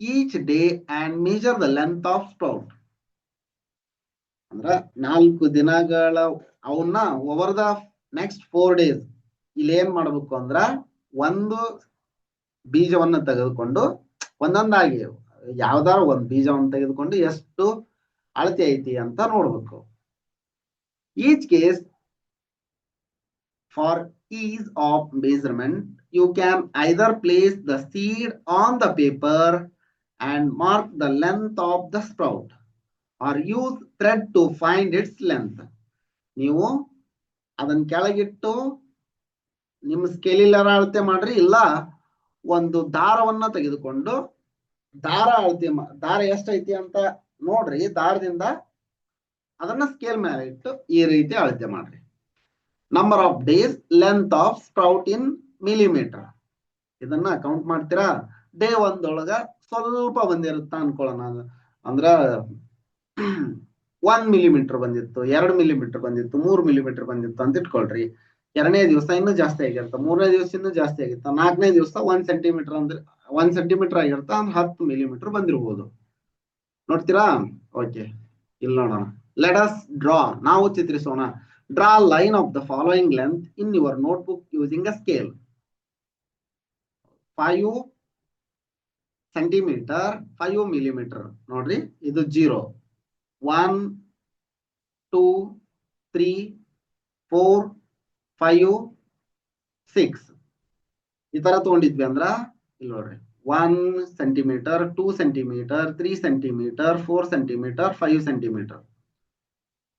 each day and major the length of sprout. ಅಂದ್ರ 4 ದಿನಗಳ ಅವನ್ನ ಓವರ್ ದ ನೆಕ್ಸ್ಟ್ 4 days ಇಲ್ಲಿ ಏನ್ ಮಾಡ್ಬೇಕು ಅಂದ್ರ ಒಂದು ಬೀಜವನ್ನ ತೆಗೆದುಕೊಂಡು ಒಂದೊಂದಾಗಿ ಯಾವ್ದಾರ ಒಂದು ಬೀಜವನ್ನು ತೆಗೆದುಕೊಂಡು ಎಷ್ಟು ಅಳತೆ ಐತಿ ಅಂತ ನೋಡ್ಬೇಕು. Each case for ease of measurement you can either place the seed on the paper and mark the length of the sprout or use thread to find its length. ನೀವು ಅದನ್ನ ಕೆಳಗಿಟ್ಟು ನಿಮ್ಮ ಸ್ಕೇಲಿಲ್ಲರ ಅಳತೆ ಮಾಡ್ರಿ, ಇಲ್ಲ ಒಂದು ದಾರವನ್ನ ತೆಗೆದುಕೊಂಡು ದಾರ ಎಷ್ಟೈತಿ ಅಂತ ನೋಡ್ರಿ, ದಾರದಿಂದ ಅದನ್ನ ಸ್ಕೇಲ್ ಮೇಲೆ ಇಟ್ಟು ಈ ರೀತಿ ಅಳತೆ ಮಾಡ್ರಿ. Number of days, length of sprout in millimetre. ಇದನ್ನ ಕೌಂಟ್ ಮಾಡ್ತೀರಾ? ಡೇ 1 ಸ್ವಲ್ಪ ಬಂದಿರುತ್ತ ಅನ್ಕೊಳ್ಳೋಣ. ಅಂದ್ರ 1 ಮಿಲಿಮೀಟರ್ ಬಂದಿತ್ತು, 2 ಮಿಲಿಮೀಟರ್ ಬಂದಿತ್ತು, 3 ಮಿಲಿಮೀಟರ್ ಬಂದಿತ್ತು ಅಂತ ಇಟ್ಕೊಳ್ರಿ. 2ನೇ ದಿವಸ ಇನ್ನೂ ಜಾಸ್ತಿ ಆಗಿರುತ್ತೆ, 3ನೇ ದಿವಸ ಇನ್ನೂ ಜಾಸ್ತಿ ಆಗಿರುತ್ತೆ, 4ನೇ ದಿವಸ 1 ಸೆಂಟಿಮೀಟರ್ ಅಂದ್ರೆ 1 ಸೆಂಟಿಮೀಟರ್ ಆಗಿರುತ್ತೆ, 10 ಮಿಲಿಮೀಟರ್ ಬಂದಿರಬಹುದು. ನೋಡ್ತೀರಾ? ಓಕೆ, ಇಲ್ಲಿ ನೋಡೋಣ. ಲೆಟ್ ಅಸ್ ಡ್ರಾ, ನಾವು ಚಿತ್ರಿಸೋಣ. Draw line of the following length in your notebook using a scale. 5 centimetre, 5 millimetre. ನೋಡ್ರಿ, ಇದು 0, 1, 2, 3, 4, 5, 6 ಈ ತರ ತಗೊಂಡಿದ್ವಿ ಅಂದ್ರ ಇಲ್ಲಿ ನೋಡ್ರಿ 1 centimetre, 2 centimetre, 3 centimetre, 4 centimetre, 5 centimetre.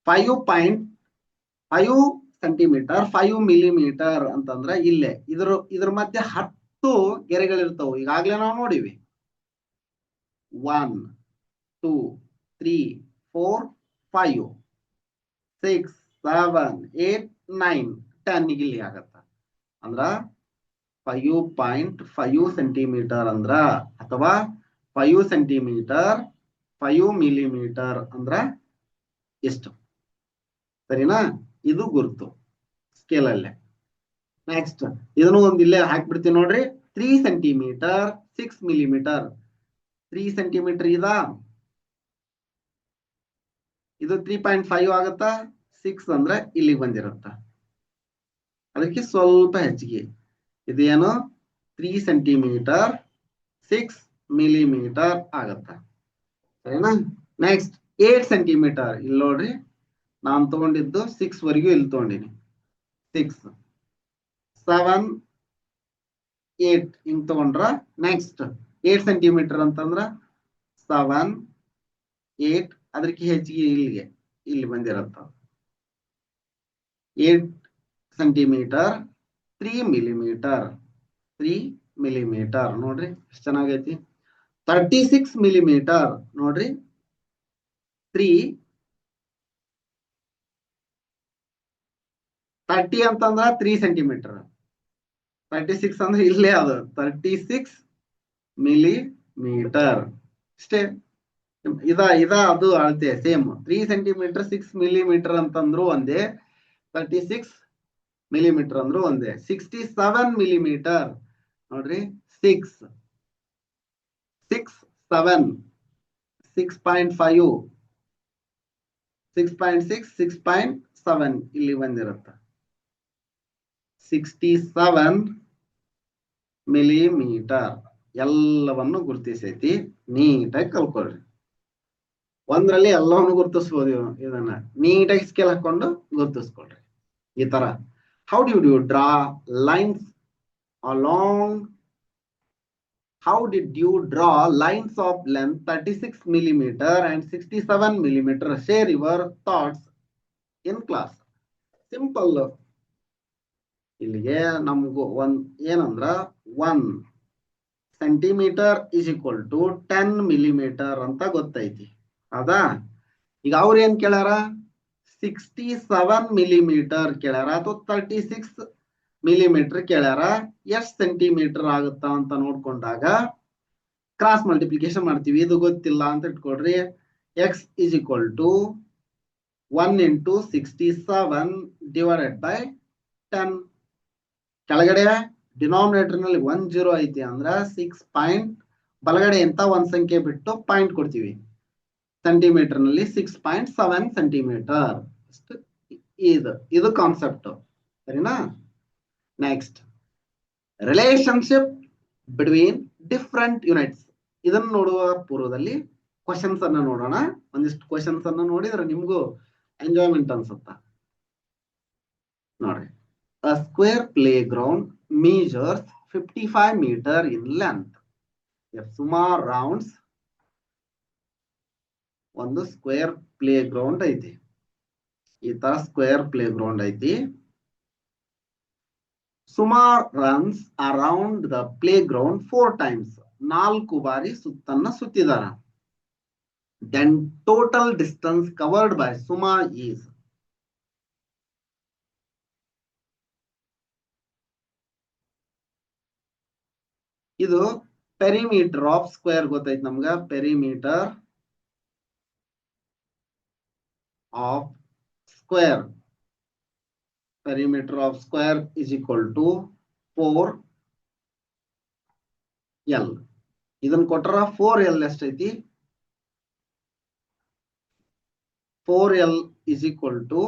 5 centimetre, 5 millimetre ಅಂತಂದ್ರ ಇಲ್ಲೇ ಇದ್ರ ಮಧ್ಯೆ 10 ಗೆರೆಗಳಿರ್ತಾವ. ಈಗಾಗ್ಲೇ ನಾವು ನೋಡಿವಿ. 1, 2, 3, 4, 5, 6, 7, 8, 9, 10 ಇಲ್ಲಿ ಆಗತ್ತ. ಅಂದ್ರ 5.5 ಸೆಂಟಿಮೀಟರ್ ಅಂದ್ರ, ಅಥವಾ 5 ಸೆಂಟಿಮೀಟರ್ 5 ಮಿಲಿಮೀಟರ್ ಅಂದ್ರ ಎಷ್ಟು? ಸರಿನಾ? ಇದು ಗುರುತು ಸ್ಕೇಲ್ ಅಲ್ಲೇ. ನೆಕ್ಸ್ಟ್ ಇದನ್ನು ಒಂದು ಇಲ್ಲೇ ಹಾಕ್ಬಿಡ್ತೀವಿ ನೋಡ್ರಿ. 3 ಸೆಂಟಿಮೀಟರ್ 6 ಮಿಲಿಮೀಟರ್. 3 ಸೆಂಟಿಮೀಟರ್ ಇದು 3.5 ಆಗತ್ತಾ. 6 ಅಂದ್ರೆ ಇಲ್ಲಿಗೆ ಬಂದಿರುತ್ತ, ಅದಕ್ಕೆ ಸ್ವಲ್ಪ ಹೆಚ್ಚಿಗೆ. ಇದೇನು 3 ಸೆಂಟಿಮೀಟರ್ 6 ಮಿಲಿಮೀಟರ್ ಆಗತ್ತ, ಸರಿನಾ? Next 8 centimetre. ಇಲ್ಲಿ ನೋಡ್ರಿ, ನಾನು ತಗೊಂಡಿದ್ದು 6 ವರೆಗೂ ಇಲ್ಲಿ ತಗೊಂಡಿನಿ. 6, 7, 8 ಹಿಂಗ್ ತಗೊಂಡ್ರ ನೆಕ್ಸ್ಟ್ 8 ಸೆಂಟಿಮೀಟರ್ ಅಂತಂದ್ರ 7, 8 ಅದಕ್ಕೆ ಹೆಚ್ಚಿಗೆ ಇಲ್ಲಿ ಬಂದಿರತ್ತ. 8 ಸೆಂಟಿಮೀಟರ್ 3 ಮಿಲಿಮೀಟರ್. 3 ಮಿಲಿಮೀಟರ್ ನೋಡ್ರಿ ಎಷ್ಟು ಚೆನ್ನಾಗೈತಿ. 36 ಮಿಲಿಮೀಟರ್ ನೋಡ್ರಿ. 3 30 ಅಂತಂದ್ರ 3 ಸೆಂಟಿಮೀಟರ್. 36 ಅಂದ್ರೆ ಇಲ್ಲೇ ಅದು 36 ಮಿಲಿಮೀಟರ್ ಅಷ್ಟೇ. ಇದ ಅದು ಅಳತೆ ಸೇಮ್ 3 ಸೆಂಟಿಮೀಟರ್ 6 ಮಿಲಿಮೀಟರ್ ಅಂತಂದ್ರು ಒಂದೇ, 36 ಮಿಲಿಮೀಟರ್ ಅಂದ್ರು ಒಂದೇ. 67 ಮಿಲಿಮೀಟರ್ ನೋಡ್ರಿ, 6 7 6.5 6.6 6.7 ಇಲ್ಲಿ ಬಂದಿರುತ್ತೆ. 67 ಮಿಲಿಮೀಟರ್ ಎಲ್ಲವನ್ನು ಗುರುತಿಸೈತಿ. ನೀಟಾಗಿ ಕಲ್ಕೊಳ್ರಿ. ಒಂದ್ರಲ್ಲಿ ಎಲ್ಲವನ್ನು ಗುರುತಿಸ್ಬೋದು. ಇದನ್ನ ನೀಟಾಗಿ ಸ್ಕೇಲ್ ಹಾಕೊಂಡು ಗುರುತಿಸ್ಕೊಳ್ರಿ ಈ ತರ. How do you draw lines along How did you draw lines of length 36 millimeter and 67 millimeter? Share your thoughts in class. Simple. ಇಲ್ಲಿಗೆ ನಮಗೂ ಏನಂದ್ರ 1 centimetre is equal to 10 millimetre ಅಂತ ಗೊತ್ತೈತಿ. ಹೌದಾ? ಈಗ ಅವ್ರ ಏನ್ ಕೇಳ್ಯಾರ, 67 ಮಿಲಿಮೀಟರ್ ಕೇಳ್ಯಾರ ಅಥವಾ 36 ಮಿಲಿಮೀಟರ್ ಕೇಳ್ಯಾರ. ಎಷ್ಟು ಸೆಂಟಿಮೀಟರ್ ಆಗುತ್ತಾ ಅಂತ ನೋಡ್ಕೊಂಡಾಗ ಕ್ರಾಸ್ ಮಲ್ಟಿಪ್ಲಿಕೇಶನ್ ಮಾಡ್ತೀವಿ. ಇದು ಗೊತ್ತಿಲ್ಲ ಅಂತ ಇಟ್ಕೊಡ್ರಿ. X is equal to 1 into 67 divided by 10. ಕೆಳಗಡೆ ಡಿನಾಮಿನೇಟರ್ ನಲ್ಲಿ 10 ಐತಿ ಅಂದ್ರ 6 ಪಾಯಿಂಟ್, ಬಲಗಡೆ ಅಂತ ಒಂದ್ ಸಂಖ್ಯೆ ಬಿಟ್ಟು ಪಾಯಿಂಟ್ ಕೊಡ್ತೀವಿ. ಸೆಂಟಿಮೀಟರ್ ನಲ್ಲಿ 6.7 ಸೆಂಟಿಮೀಟರ್. ಇದು ಕಾನ್ಸೆಪ್ಟ್, ಸರಿನಾ? Next, relationship between different units. ಇದನ್ನು ನೋಡುವ ಪೂರ್ವದಲ್ಲಿ ಕ್ವಶನ್ಸ್ ಅನ್ನ ನೋಡೋಣ. ಒಂದಿಷ್ಟು ಕ್ವಶನ್ಸ್ ಅನ್ನ ನೋಡಿದ್ರೆ ನಿಮ್ಗೂ ಎಂಜಾಯ್ಮೆಂಟ್ ಅನ್ಸುತ್ತ. ನೋಡ್ರಿ, a square playground measures 55 meter in length. ಸುಮಾರು ರೌಂಡ್ಸ್ ಒಂದು ಸ್ಕ್ವೇರ್ ಪ್ಲೇ ಗ್ರೌಂಡ್ ಐತಿ. ಈ ತರ ಸ್ಕ್ವೇರ್ ಪ್ಲೇ ಗ್ರೌಂಡ್ ಐತಿ. Suma runs around the playground 4 times. 4 ಬಾರಿ ಸುತ್ತನ್ನ ಸುತ್ತಿದಾರ. Then total distance covered by Suma is. ಇದು ಪೆರಿಮೀಟರ್ ಆಫ್ ಸ್ಕ್ವೇರ್ ಗೊತ್ತೈತಿ ನಮ್ಗ. Perimeter of square, perimeter of square is equal to 4L. ಇದನ್ನ ಕೊಟ್ರ 4L ಎಷ್ಟೈತಿ? 4L is equal to,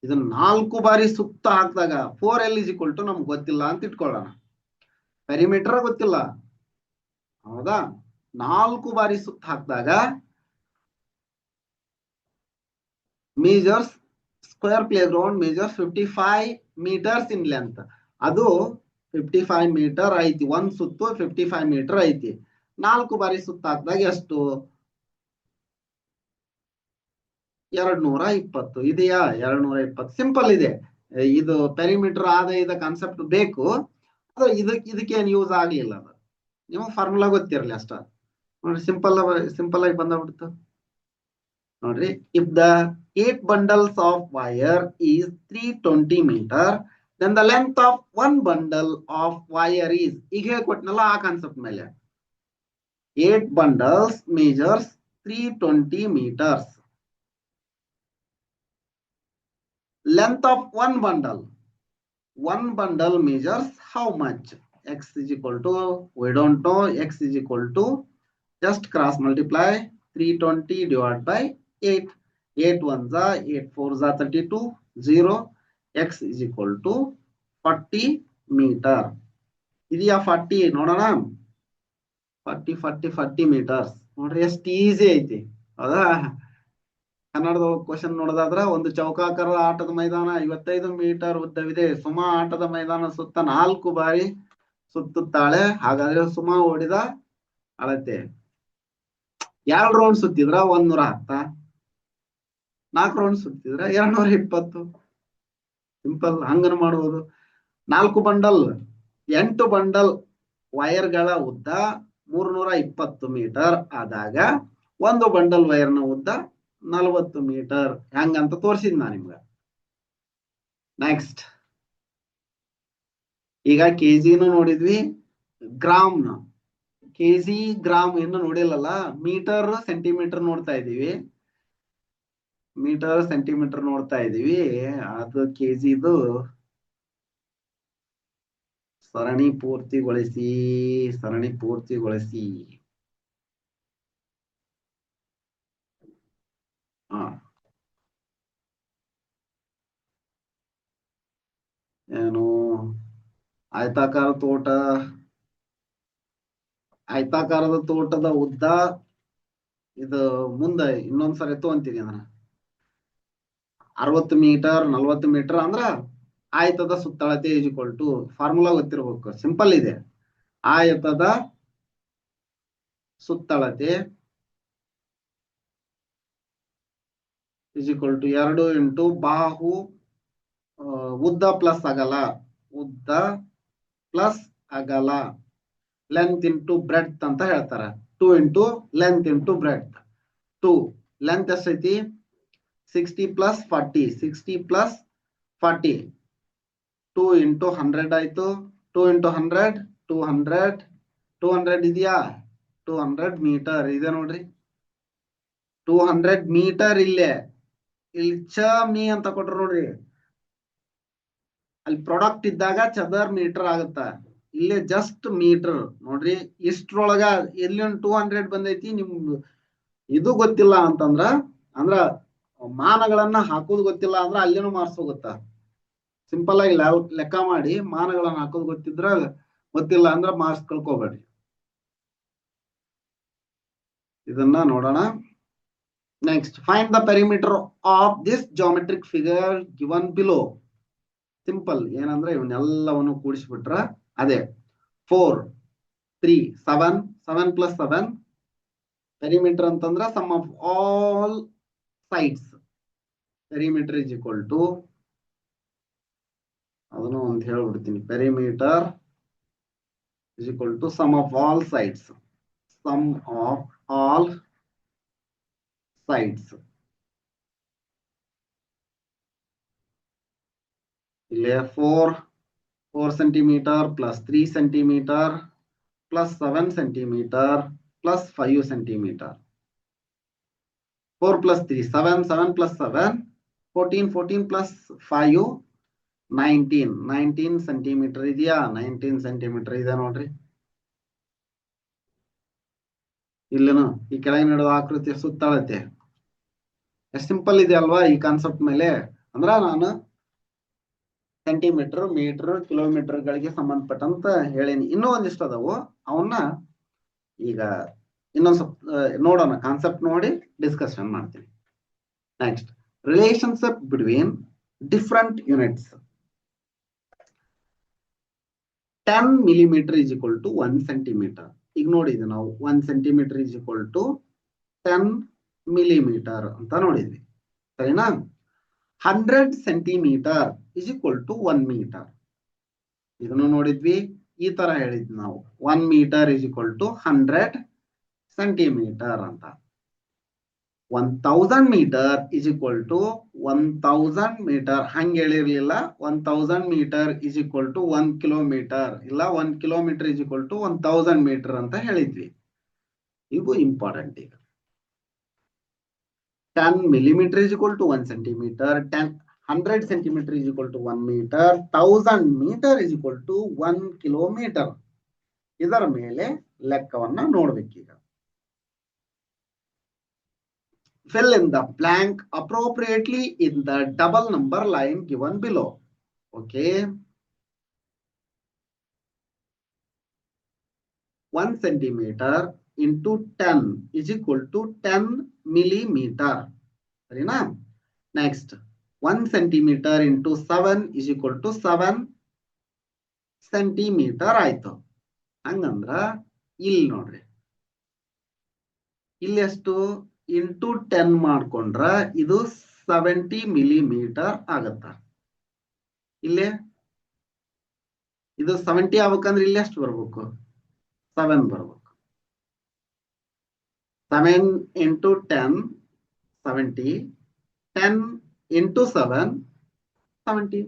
ಇದನ್ನ 4 ಬಾರಿ ಸುತ್ತ ಹಾಕಿದಾಗ 4L is equal to ನಮ್ಗೆ ಗೊತ್ತಿಲ್ಲ ಅಂತ ಇಟ್ಕೊಳ್ಳೋಣ. ಪೆರಿಮೀಟರ್ ಗೊತ್ತಿಲ್ಲ, ಹೌದಾ? 4 ಬಾರಿ ಸುತ್ತ ಹಾಕಿದಾಗ measures square play ground measures 55 meters in length. ಅದು 55 ಮೀಟರ್ ಐತಿ. ಒಂದ್ ಸುತ್ತು 55 ಮೀಟರ್ ಐತಿ. 4 ಬಾರಿ ಸುತ್ತ ಹಾಕಿದಾಗ ಎಷ್ಟು? 220 ಇದೆಯಾ? 220 ಸಿಂಪಲ್ ಇದೆ. ಇದು ಪೆರಿಮೀಟರ್ ಆದ ಇದ ಕಾನ್ಸೆಪ್ಟ್ ಬೇಕು. ಅದು ಇದಕ್ಕೇನು ಯೂಸ್ ಆಗ್ಲಿಲ್ಲ. ಅದು ನಿಮಗೆ ಫಾರ್ಮುಲಾ ಗೊತ್ತಿರಲಿ ಅಷ್ಟ. ನೋಡ್ರಿ, ಸಿಂಪಲ್ ಆಗಿ ಬಂದ್ಬಿಡ್ತು ನೋಡ್ರಿ. If the 8 bundles of wire is 320 meter, then the length of 1 bundle of wire is, ಈಗ ಹೇಳ್ಕೊಟ್ನಲ್ಲ ಆ ಕಾನ್ಸೆಪ್ಟ್ ಮೇಲೆ. 8 bundles measures 320 meters. Length of 1 bundle measures how much? X is equal to, we don't know, X is equal to, just cross multiply 320 divided by 8. 8 1s are 8 4s are 32, 0. X is equal to 40 meter. ಇದೆಯಾ 40? ನೋಡೋಣ. 40 meters. ನೋಡ್ರಿ ಎಷ್ಟು easy ಐತಿ, ಹೌದಾ? ಕನ್ನಡದ question ನೋಡೋದಾದ್ರ, ಒಂದು ಚೌಕಾಕಾರದ ಆಟದ ಮೈದಾನ 55 ಮೀಟರ್ ಉದ್ದವಿದೆ. ಸುಮಾ ಆಟದ ಮೈದಾನ ಸುತ್ತ 4 ಬಾರಿ ಸುತ್ತುತ್ತಾಳೆ. ಹಾಗಾದ್ರೆ ಸುಮಾ ಓಡಿದ ಅಳತೆ. 2 ರೌಂಡ್ ಸುತ್ತಿದ್ರ 110, 4 ರೌಂಡ್ ಸುತ್ತಿದ್ರ 220. ಸಿಂಪಲ್, ಹಂಗನ ಮಾಡಬಹುದು. 4 ಬಂಡಲ್ 8 ಬಂಡಲ್ ವೈರ್ಗಳ ಉದ್ದ 320 ಮೀಟರ್ ಆದಾಗ ಒಂದು ಬಂಡಲ್ ವೈರ್ನ ಉದ್ದ 40 ಮೀಟರ್. ಹೆಂಗಂತ ತೋರಿಸಿದ್ ನಾ ನಿಮ್ಗ. ನೆಕ್ಸ್ಟ್ ಈಗ ಕೆಜಿನು ನೋಡಿದ್ವಿ, ಗ್ರಾಮ್ ಕೆಜಿ ಗ್ರಾಮ್ ಏನು ನೋಡಿಲ್ಲಲ್ಲ, ಮೀಟರ್ ಸೆಂಟಿಮೀಟರ್ ನೋಡ್ತಾ ಇದೀವಿ. ಮೀಟರ್ ಸೆಂಟಿಮೀಟರ್ ನೋಡ್ತಾ ಇದೀವಿ. ಅದು ಕೆಜಿದು ಸರಣಿ ಪೂರ್ತಿಗೊಳಿಸಿ. ಹಾ, ಏನು ಆಯತಾಕಾರದ ತೋಟದ ಉದ್ದ ಇದು ಮುಂದೆ ಇನ್ನೊಂದ್ಸರಿ ತಗೊಂತೀನಿ ಅದನ್ನ. 60 ಮೀಟರ್ 40 ಮೀಟರ್ ಅಂದ್ರ ಆಯತದ ಸುತ್ತಳತೆ ಈಜ್ಕೊಲ್ ಟು ಫಾರ್ಮುಲಾ ಗೊತ್ತಿರ್ಬೇಕು, ಸಿಂಪಲ್ ಇದೆ. ಆಯತದ ಸುತ್ತಳತೆ ಈಜ್ಕೊಲ್ ಟು 2 ಇಂಟು ಬಾಹು ಉದ್ದ ಪ್ಲಸ್ ಅಗಲ ಲೆಂತ್ ಇಂಟು ಬ್ರೆಡ್ತ್ ಅಂತ ಹೇಳ್ತಾರ. 2 into length into breadth. 2 length ಎಷ್ಟೈತಿ 60 ಪ್ಲಸ್ 40 2 ಇಂಟು 100 ಆಯ್ತು. 2 ಇಂಟು 100 200 ಇದೆಯಾ, 200 ಮೀಟರ್ ಇದೆ ನೋಡ್ರಿ. 200 ಮೀಟರ್ ಇಲ್ಲಿ ಮೀ ಅಂತ ಕೊಟ್ರು ನೋಡ್ರಿ. ಅಲ್ಲಿ ಪ್ರಾಡಕ್ಟ್ ಇದ್ದಾಗ ಚದರ್ ಮೀಟರ್ ಆಗುತ್ತ, ಇಲ್ಲೇ ಜಸ್ಟ್ ಮೀಟರ್ ನೋಡ್ರಿ. ಇಷ್ಟ್ರೊಳಗ ಎಲ್ಲಿ 200 ಬಂದೈತಿ, ನಿಮ್ ಇದು ಗೊತ್ತಿಲ್ಲ ಅಂತಂದ್ರ ಮಾನಗಳನ್ನ ಹಾಕೋದು ಗೊತ್ತಿಲ್ಲ ಅಂದ್ರ ಅಲ್ಲಿನೂ ಮಾರ್ಕ್ಸ್ ಹೋಗುತ್ತಾ. ಸಿಂಪಲ್ ಆಗಿ ಲೆಕ್ಕ ಮಾಡಿ ಮಾನಗಳನ್ನ ಹಾಕೋದು ಗೊತ್ತಿಲ್ಲ ಅಂದ್ರ ಮಾರ್ಕ್ಸ್ ಕಳ್ಕೋಬೇಡ್ರಿ. ಇದನ್ನ ನೋಡೋಣ. Next, find the perimeter of this geometric figure given below. Simple ಏನಂದ್ರೆ ಇವನ್ನೆಲ್ಲವನ್ನು ಕೂಡಿಸ್ಬಿಟ್ರ ಅದೇ 4 3 7 ಪ್ಲಸ್ 7 ಪೆರಿಮೀಟರ್ ಅಂತಂದ್ರ sum of all sides. Perimeter is equal to, ಅದನ್ನು ಒಂದು ಹೇಳ್ಬಿಡ್ತೀನಿ, perimeter is equal to sum of all sides. ಇಲ್ಲೇ 4 centimetre plus 3 centimetre plus 7 centimetre plus 5 centimetre. 4 plus 3 7 plus 7 14 plus 5 19 centimetre ಇದೆಯಾ, 19 ಸೆಂಟಿಮೀಟರ್ ಇದೆ ನೋಡ್ರಿ. ಇಲ್ಲೇನು ಈ ಕೆಳಗೆ ನೀಡುವ ಆಕೃತಿಯ ಸುತ್ತಳತೆ ಎಷ್ಟು ಸಿಂಪಲ್ ಇದೆ ಅಲ್ವಾ ಈ ಕಾನ್ಸೆಪ್ಟ್ ಮೇಲೆ. ಅಂದ್ರ ನಾನು ಸೆಂಟಿಮೀಟರ್ ಮೀಟರ್ ಕಿಲೋಮೀಟರ್ ಗಳಿಗೆ ಸಂಬಂಧಪಟ್ಟಂತ ಹೇಳೀನಿ. ಇನ್ನೂ ಒಂದಿಷ್ಟು ಅದಾವು, ಅವನ್ನ ಈಗ ಇನ್ನೊಂದ್ ಸ್ವಲ್ಪ ನೋಡೋಣ, ಕಾನ್ಸೆಪ್ಟ್ ನೋಡಿ ಡಿಸ್ಕಷನ್ ಮಾಡ್ತೀನಿ. Next, relationship between different units. 10 millimetre is equal to 1 centimetre. ಈಗ ನೋಡಿದ್ವಿ ನಾವು 1 centimetre is equal to 10 millimetre ಅಂತ ನೋಡಿದ್ವಿ, ಸರಿನಾ. 100 centimetre is equal to 1 metre. ಇದನ್ನು ನೋಡಿದ್ವಿ, ಈ ತರ ಹೇಳಿದ್ವಿ ನಾವು 1 metre is equal to 100 centimetre ಅಂತ. 1000 metre is equal to 1000 metre ಹಂಗೆ ಹೇಳಿರ್ಲಿಲ್ಲ. 1000 metre is equal to 1 kilometre, ಇಲ್ಲ 1 kilometre is equal to 1000 metre ಅಂತ ಹೇಳಿದ್ವಿ. ಇವು ಇಂಪಾರ್ಟೆಂಟ್. ಈಗ 10 millimeter is equal to 1 centimeter, 100 centimeter is equal to 1 meter, 1000 meter is equal to 1 kilometer. ಇದರ ಮೇಲೆ ಲೆಕ್ಕವನ್ನ ನೋಡ್ಬೇಕೀಗ. Fill in the blank appropriately in the double number line given below. Okay. 1 centimeter into 10 is equal to 10 millimeter. ಸರಿನಾ. Next 1 centimeter into 7 is equal to 7 centimetre ಆಯ್ತು. ಹಂಗಂದ್ರ ಇಲ್ಲಿ ನೋಡ್ರಿ, ಇಲ್ಲಿ ಎಷ್ಟು into 10 ಮಾಡ್ಕೊಂಡ್ರ ಇದು 70 ಮಿಲಿಮೀಟರ್ ಆಗತ್ತ. ಇಲ್ಲಿ ಇದು 70 ಆಗ್ಬೇಕಂದ್ರೆ ಇಲ್ಲಿ ಎಷ್ಟು ಬರ್ಬೇಕು, 7 ಬರ್ಬೇಕು. 7 into 10 70, 10 into 7 70.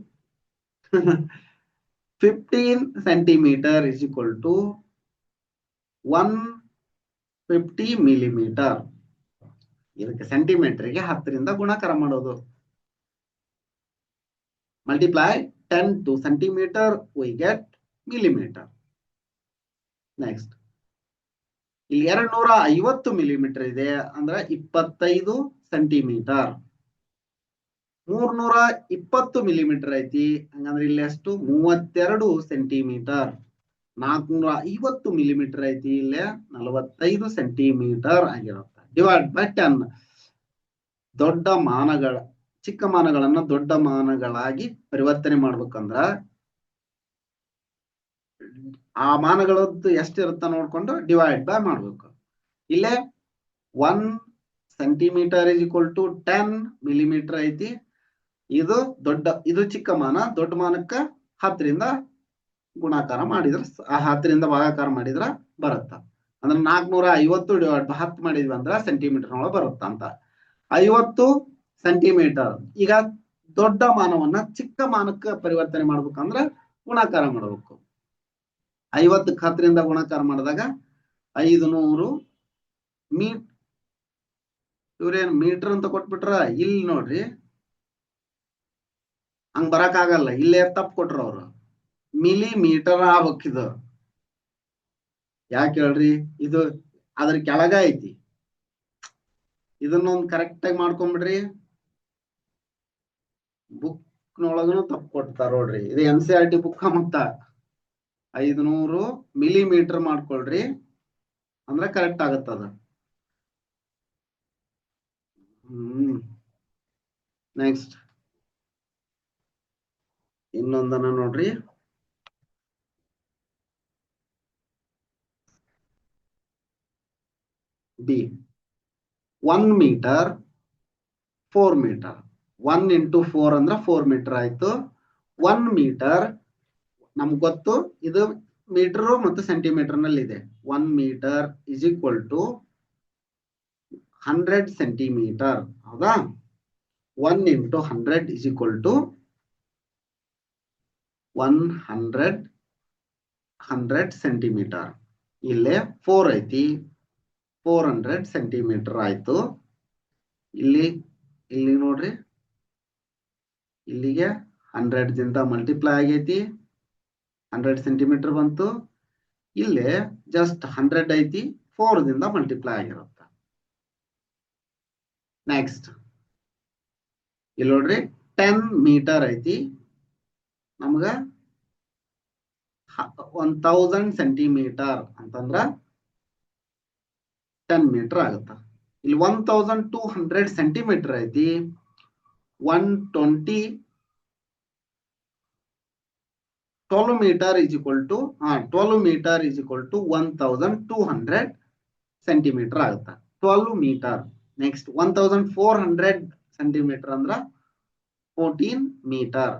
15 centimeter is equal to 150 millimeter. ಇದಕ್ಕೆ ಸೆಂಟಿಮೀಟರ್ಗೆ 10ರಿಂದ ಗುಣಾಕಾರ ಮಾಡೋದು. Multiply 10 to centimeter, we get millimeter. Next, ಇಲ್ಲಿ 250 ಮಿಲಿಮೀಟರ್ ಇದೆ ಅಂದ್ರೆ 25 ಸೆಂಟಿಮೀಟರ್. 320 ಮಿಲಿಮೀಟರ್ ಐತಿ ಹಂಗಂದ್ರೆ ಇಲ್ಲಿ ಎಷ್ಟು 32 ಸೆಂಟಿಮೀಟರ್. 450 ಮಿಲಿಮೀಟರ್ ಐತಿ ಇಲ್ಲೇ 45 ಸೆಂಟಿಮೀಟರ್ ಆಗಿರುತ್ತೆ. Divide by 10. ದೊಡ್ಡ ಮಾನಗಳ ಚಿಕ್ಕ ಮಾನಗಳನ್ನ ದೊಡ್ಡ ಮಾನಗಳಾಗಿ ಪರಿವರ್ತನೆ ಮಾಡ್ಬೇಕಂದ್ರ ಆ ಮಾನಗಳದ್ದು ಎಷ್ಟಿರುತ್ತ ನೋಡ್ಕೊಂಡು ಡಿವೈಡ್ ಬೈ ಮಾಡ್ಬೇಕು. ಇಲ್ಲೇ 1 centimetre is equal to 10 millimetre ಐತಿ. ಇದು ಚಿಕ್ಕ ಮಾನ, ದೊಡ್ಡ ಮಾನಕ್ಕ 10ರಿಂದ ಗುಣಾಕಾರ ಮಾಡಿದ್ರ 10ರಿಂದ ಭಾಗಾಕಾರ ಮಾಡಿದ್ರ ಬರುತ್ತ. ಅಂದ್ರೆ 450 ಡಿವೈಡ್ ಬೈ 10 ಮಾಡಿದ್ವಿ ಅಂದ್ರ ಸೆಂಟಿಮೀಟರ್ ಒಳಗೆ ಬರುತ್ತ ಅಂತ. 50 ಸೆಂಟಿಮೀಟರ್. ಈಗ ದೊಡ್ಡ ಮಾನವನ್ನ ಚಿಕ್ಕ ಮಾನಕ್ಕೆ ಪರಿವರ್ತನೆ ಮಾಡ್ಬೇಕಂದ್ರ ಗುಣಾಕಾರ ಮಾಡಬೇಕು. 50ಕ್ಕೆ 10ರಿಂದ ಗುಣಾಕಾರ ಮಾಡಿದಾಗ 500 ಇವ್ರೇನ್ ಮೀಟರ್ ಅಂತ ಕೊಟ್ಬಿಟ್ರ. ಇಲ್ಲಿ ನೋಡ್ರಿ ಹಂಗ್ ಬರಕ್ ಆಗಲ್ಲ, ಇಲ್ಲೇ ತಪ್ಪು ಕೊಟ್ರ ಅವ್ರು. ಮಿಲಿಮೀಟರ್ ಆಗ್ಬೇಕಿದು. ಯಾಕೆ ಹೇಳ್ರಿ, ಇದು ಅದ್ರ ಕೆಳಗ ಐತಿ. ಇದನ್ನೊಂದು ಕರೆಕ್ಟ್ ಆಗಿ ಮಾಡ್ಕೊಂಡ್ಬಿಡ್ರಿ. ಬುಕ್ ನೊಳಗನು ತಪ್ಪು ಕೊಡ್ತಾರ ನೋಡ್ರಿ. ಇದು NCERT ಬುಕ್ ಮತ್ತ 500 ಮಿಲಿಮೀಟರ್ ಮಾಡ್ಕೊಳ್ರಿ ಅಂದ್ರೆ ಕರೆಕ್ಟ್ ಆಗತ್ತದ. ನೆಕ್ಸ್ಟ್ ಇನ್ನೊಂದನ್ನ ನೋಡ್ರಿ. B 1 metre 4 metre. 1 into 4 ಅಂದ್ರೆ 4 ಮೀಟರ್ ಆಯ್ತು. 1 ಮೀಟರ್ ನಮ್ಗೆ ಗೊತ್ತು, ಇದು ಮೀಟರ್ ಮತ್ತು ಸೆಂಟಿಮೀಟರ್ ನಲ್ಲಿ ಇದೆ. 1 metre is equal to 100 centimetre. ಹೌದಾ? 1 into 100 is equal to 100 centimetre. ಇಲ್ಲೇ 4 ಐತಿ, 400 ಸೆಂಟಿಮೀಟರ್ ಆಯ್ತು. ಇಲ್ಲಿ ನೋಡ್ರಿ, ಇಲ್ಲಿಗೆ 100 ದಿಂದ ಮಲ್ಟಿಪ್ಲೈ ಆಗೈತಿ, 100 ಸೆಂಟಿಮೀಟರ್ ಬಂತು. ಇಲ್ಲೇ ಜಸ್ಟ್ 100 ಐತಿ, 4 ದಿಂದ ಮಲ್ಟಿಪ್ಲೈ ಆಗಿರುತ್ತೆ. ನೆಕ್ಸ್ಟ್ ಇಲ್ಲಿ ನೋಡ್ರಿ 10 ಮೀಟರ್ ಐತಿ, ನಮ್ಗ 1000 ಸೆಂಟಿಮೀಟರ್ ಅಂತಂದ್ರ 10 ಮೀಟರ್ ಆಗುತ್ತ. ಇಲ್ಲಿ 1200 ಸೆಂಟಿಮೀಟರ್ ಐತಿ, 12 metre is equal to 12 metre is equal to 1200 centimetre ಆಗುತ್ತ. 12 ಮೀಟರ್. ನೆಕ್ಸ್ಟ್ 1400 ಸೆಂಟಿಮೀಟರ್ ಅಂದ್ರ 14 ಮೀಟರ್.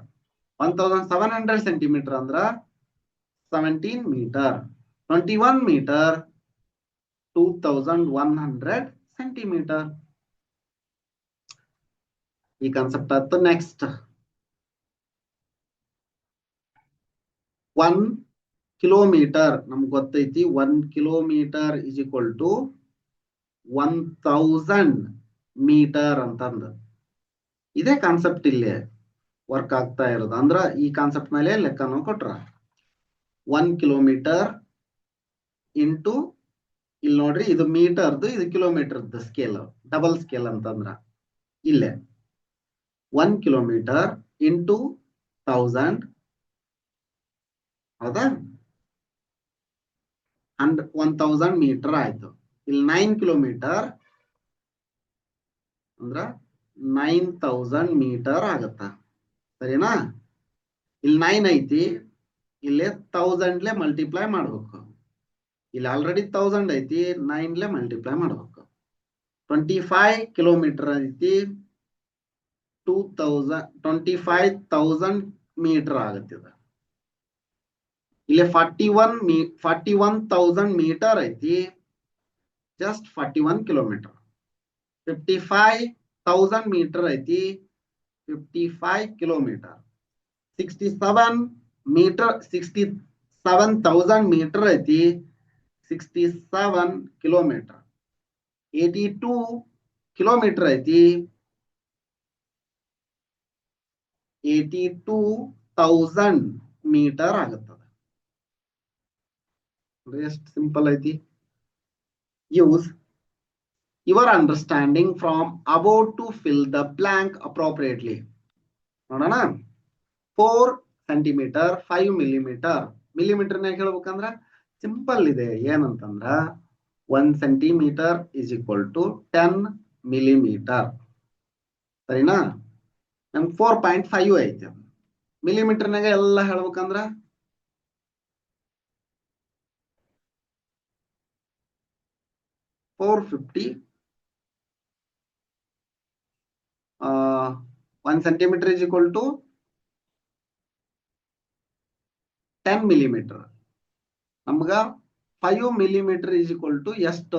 1700 ಸೆಂಟಿಮೀಟರ್ ಅಂದ್ರ 17 ಮೀಟರ್. 21 metre 2100 centimetre. ಈ ಕಾನ್ಸೆಪ್ಟ್ ಆಯ್ತು. ನೆಕ್ಸ್ಟ್ 1 ಕಿಲೋಮೀಟರ್ ನಮ್ಗೆ ಗೊತ್ತೈತಿ. 1 kilometre is equal to 1000 metre ಅಂತಂದ. ಇದೇ ಕಾನ್ಸೆಪ್ಟ್ ಇಲ್ಲಿ ವರ್ಕ್ ಆಗ್ತಾ ಇರೋದು. ಅಂದ್ರ ಈ ಕಾನ್ಸೆಪ್ಟ್ ಮೇಲೆ ಲೆಕ್ಕನ ಕೊಟ್ರ 1 ಕಿಲೋಮೀಟರ್ ಇಂಟು ಇಲ್ಲಿ ನೋಡ್ರಿ, ಇದು ಮೀಟರ್ದು, ಇದು ಕಿಲೋಮೀಟರ್ದು ಸ್ಕೇಲ್, ಡಬಲ್ ಸ್ಕೇಲ್ ಅಂತಂದ್ರ ಇಲ್ಲೇ 1 ಕಿಲೋಮೀಟರ್ ಇಂಟು 1000. ಹೌದಾ? 1000 ಮೀಟರ್ ಆಯ್ತು. ಇಲ್ಲಿ 9 ಕಿಲೋಮೀಟರ್ ಅಂದ್ರ 9000 ಮೀಟರ್ ಆಗತ್ತ. ಸರಿನಾ? ಇಲ್ಲಿ 9 ಐತಿ, ಇಲ್ಲೇ 1000 ಮಲ್ಟಿಪ್ಲೈ ಮಾಡ್ಬೇಕು. ಇಲ್ಲಿ ಆಲ್ರೆಡಿ 1000 ಐತಿ, 9 ಮಲ್ಟಿಪ್ಲೈ ಮಾಡ್ಬೇಕು. 25 ಕಿಲೋಮೀಟರ್ ಐತಿ, 25,000 ಮೀಟರ್ ಆಗತ್ತಿದ. ಇಲ್ಲಿ 41,000 ಮೀಟರ್ ಐತಿ, ಜಸ್ಟ್ 41 ಕಿಲೋಮೀಟರ್. 55,000 ಮೀಟರ್ ಐತಿ, 55 ಕಿಲೋಮೀಟರ್. 67 meter 67,000 meter ಐತಿ 67 kilometer 82 kilometer ಐತಿ 82,000 meter ಆಗುತ್ತದೆ ಎಷ್ಟು ಸಿಂಪಲ್ ಐತಿ use your understanding from above to fill the blank appropriately ನೋಡೋಣ 4 centimeter 5 millimeter millimeter ನ ಹೇಳ್ಬೇಕಂದ್ರ ಸಿಂಪಲ್ ಇದೆ ಏನಂತಂದ್ರ 1 centimeter is equal to 10 millimeter ಸರಿನಾ ನಮ್ಗೆ 4.5 ಐತಿ millimeter ನಾಗ ಎಲ್ಲ ಹೇಳ್ಬೇಕಂದ್ರ 450 1 centimeter is equal to 10 millimeter ನಮ್ಗ 5 millimeter is equal to ಎಷ್ಟು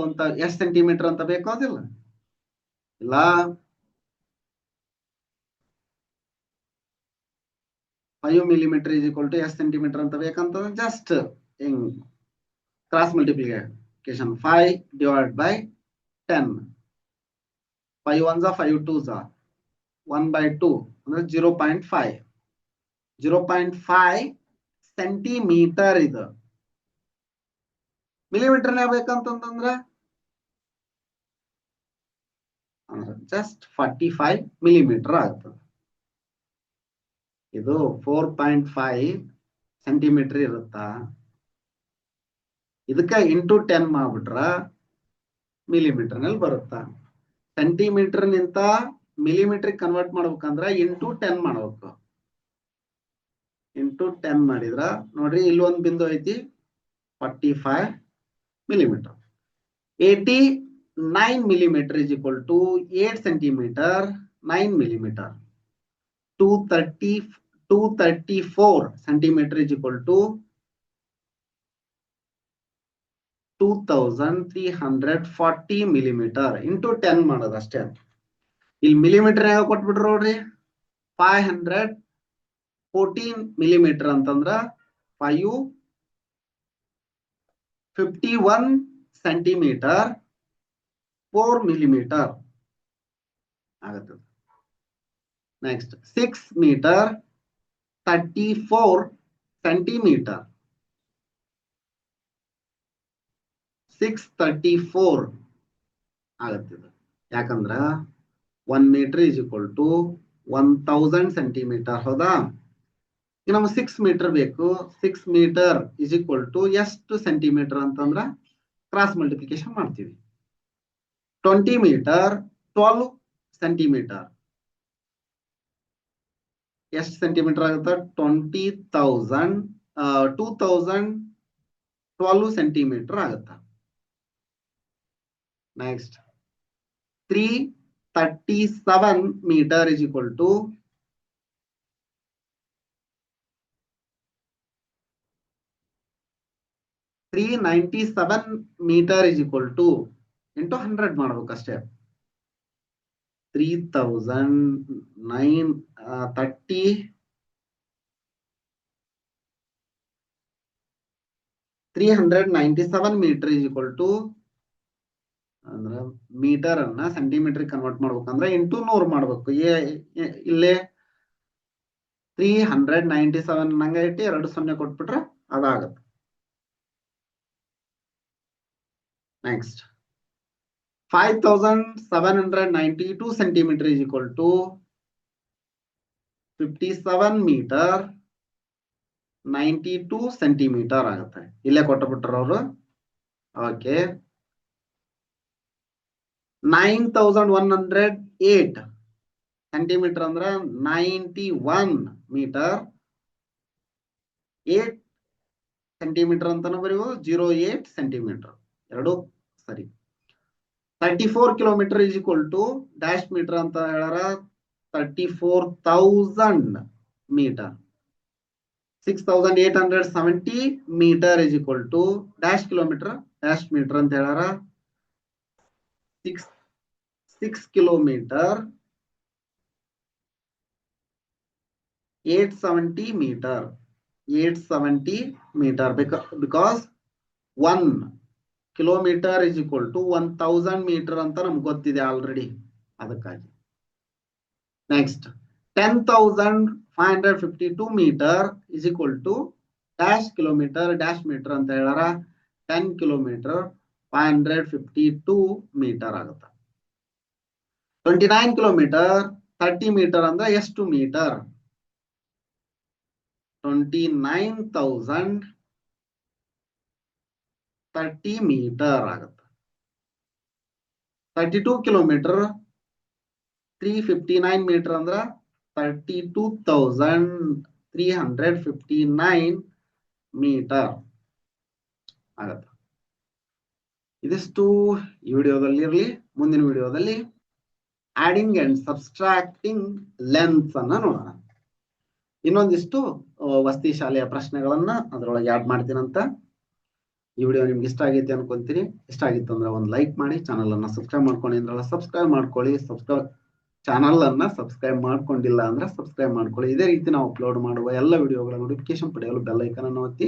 ಸೆಂಟಿಮೀಟರ್ ಅಂತ ಬೇಕಾದಿಲ್ಲ ಇಲ್ಲ 5 millimeter is equal to ಎಷ್ಟು ಸೆಂಟಿಮೀಟರ್ ಅಂತ ಬೇಕಂತ ಜಸ್ಟ್ ಹಿಂಗ್ cross multiplication 5 divided by 10 5 ones are 5 twos are 1 by 2 ಅಂದ್ರೆ 0.5 0.5 ಸೆಂಟಿಮೀಟರ್ ಇದು ಮಿಲಿಮೀಟರ್ ಬೇಕಂತಂದ್ರೆ ಜಸ್ಟ್ 45 millimeter ಆಗ್ತದೆ ಇದು 4.5 ಸೆಂಟಿಮೀಟರ್ ಇರುತ್ತಾ ಇದಕ್ಕ ಇಂಟು 10 ಮಾಡ್ಬಿಟ್ರ ಮಿಲಿಮೀಟರ್ ನಲ್ಲಿ ಬರುತ್ತಾ ಸೆಂಟಿಮೀಟರ್ ನಿಂತ ಮಿಲಿಮೀಟರ್ ಕನ್ವರ್ಟ್ ಮಾಡ್ಬೇಕಂದ್ರ ಇಂಟು 10 ಮಾಡ್ಬೇಕು ಇಂಟು 10 ಮಾಡಿದ್ರ ನೋಡ್ರಿ ಇಲ್ಲಿ ಒಂದು ಬಿಂದು ಐತಿ 45 millimeter 89 millimeter is equal to 8 centimeter 9 millimeter 234 centimeter is equal to 2340 millimeter into 10 ಮಾಡೋದು ಅಷ್ಟೇ ಇಲ್ಲಿ ಮಿಲಿಮೀಟರ್ ಯಾವಾಗ ಕೊಟ್ಬಿಟ್ರು ನೋಡ್ರಿ 514 millimeter ಅಂತಂದ್ರ 51 centimeter 4 millimeter ಆಗುತ್ತದೆ ನೆಕ್ಸ್ಟ್ 6 meter 34 centimeter 634 ಆಗುತ್ತದೆ ಯಾಕಂದ್ರ 1 meter is equal to 1000 centimeter ಹೌದಾ ಈಗ ನಮಗೆ 6 meter ಬೇಕು 6 meter is equal to ಎಷ್ಟು ಸೆಂಟಿಮೀಟರ್ ಅಂತಂದ್ರ ಕ್ರಾಸ್ ಮಲ್ಟಿಪ್ಲಿಕೇಶನ್ ಮಾಡ್ತೀವಿ 20 meter 12 centimeter ಎಷ್ಟು ಸೆಂಟಿಮೀಟರ್ ಆಗುತ್ತೆ 2012 ಸೆಂಟಿಮೀಟರ್ ಆಗುತ್ತೆ next 337 meter is equal to 397 meter is equal to into 100 ಮಾಡ್ಬೇಕಷ್ಟೇ 397 meter is equal to ಅಂದ್ರೆ ಮೀಟರ್ ಅನ್ನ ಸೆಂಟಿಮೀಟರ್ ಕನ್ವರ್ಟ್ ಮಾಡ್ಬೇಕಂದ್ರೆ ಇಂಟು 100 ಮಾಡ್ಬೇಕು ಇಲ್ಲೇ 397 ನಂಗೆ ಇಟ್ಟು 2 0 ಕೊಟ್ಬಿಟ್ರೆ ಅದಾಗತ್ತೆ next 5792 centimeter is equal to 57 meter 92 centimeter ಆಗುತ್ತೆ ಇಲ್ಲೇ ಕೊಟ್ಟಬಿಟ್ರು ಅವರು ಓಕೆ 9108 centimeter ಅಂದ್ರೆ 91 meter 8 centimeter ಅಂತಾನು ಬರೆಯುವುದು 08 centimeter ಎರಡು ಸರಿ 34 kilometer is equal to dash meter ಅಂತ ಹೇಳಾರ 34,000 meter 6870 meter is equal to dash kilometer dash meter ಅಂತ ಹೇಳಾರ 6 kilometer 870 meter. 870 meter because 1 kilometer is equal to 1000 meter ಅಂತ ನಮ್ಗೆ ಗೊತ್ತಿದೆ ಆಲ್ರೆಡಿ, ಅದಕ್ಕಾಗಿ. Next 10,552 meter is equal to dash kilometer dash meter ಅಂತ ಹೇಳಾರ. 10 kilometer 552 meter ಆಗುತ್ತೆ. 29 kilometer 30 meter ಅಂದ್ರೆ ಎಷ್ಟು ಮೀಟರ್? 29,030 meter ಆಗುತ್ತೆ. 32 kilometer 359 meter ಅಂದ್ರೆ 32,359 meter ಆಗುತ್ತೆ. ಇದಿಷ್ಟು ಈ ವಿಡಿಯೋದಲ್ಲಿ ಇರಲಿ. ಮುಂದಿನ ವಿಡಿಯೋದಲ್ಲಿ ಆಡಿಂಗ್ ಅಂಡ್ ಸಬ್ಸ್ಟ್ರಾಕ್ಟಿಂಗ್ ಲೆಂತ್ಸ್ ಅನ್ನ ನೋಡೋಣ. ಇನ್ನೊಂದಿಷ್ಟು ವಸತಿ ಶಾಲೆಯ ಪ್ರಶ್ನೆಗಳನ್ನ ಅದರೊಳಗೆ ಆಡ್ ಮಾಡ್ತೀನಂತ. ಈ ವಿಡಿಯೋ ನಿಮ್ಗೆ ಇಷ್ಟ ಆಗೈತೆ ಅನ್ಕೊಂತೀನಿ. ಇಷ್ಟ ಆಗಿತ್ತು ಅಂದ್ರೆ ಒಂದು ಲೈಕ್ ಮಾಡಿ, ಚಾನಲ್ ಅನ್ನ ಸಬ್ಸ್ಕ್ರೈಬ್ ಮಾಡ್ಕೊಂಡು ಅಂದ್ರಲ್ಲ ಸಬ್ಸ್ಕ್ರೈಬ್ ಮಾಡ್ಕೊಳ್ಳಿ. ಚಾನಲ್ ಅನ್ನ ಸಬ್ಸ್ಕ್ರೈಬ್ ಮಾಡ್ಕೊಂಡಿಲ್ಲ ಅಂದ್ರೆ ಸಬ್ಸ್ಕ್ರೈಬ್ ಮಾಡ್ಕೊಳ್ಳಿ. ಇದೇ ರೀತಿ ನಾವು ಅಪ್ಲೋಡ್ ಮಾಡುವ ಎಲ್ಲ ವಿಡಿಯೋಗಳ ನೋಟಿಫಿಕೇಶನ್ ಪಡೆಯಲು ಬೆಲ್ ಐಕಾನ್ ಅನ್ನು ಒತ್ತಿ.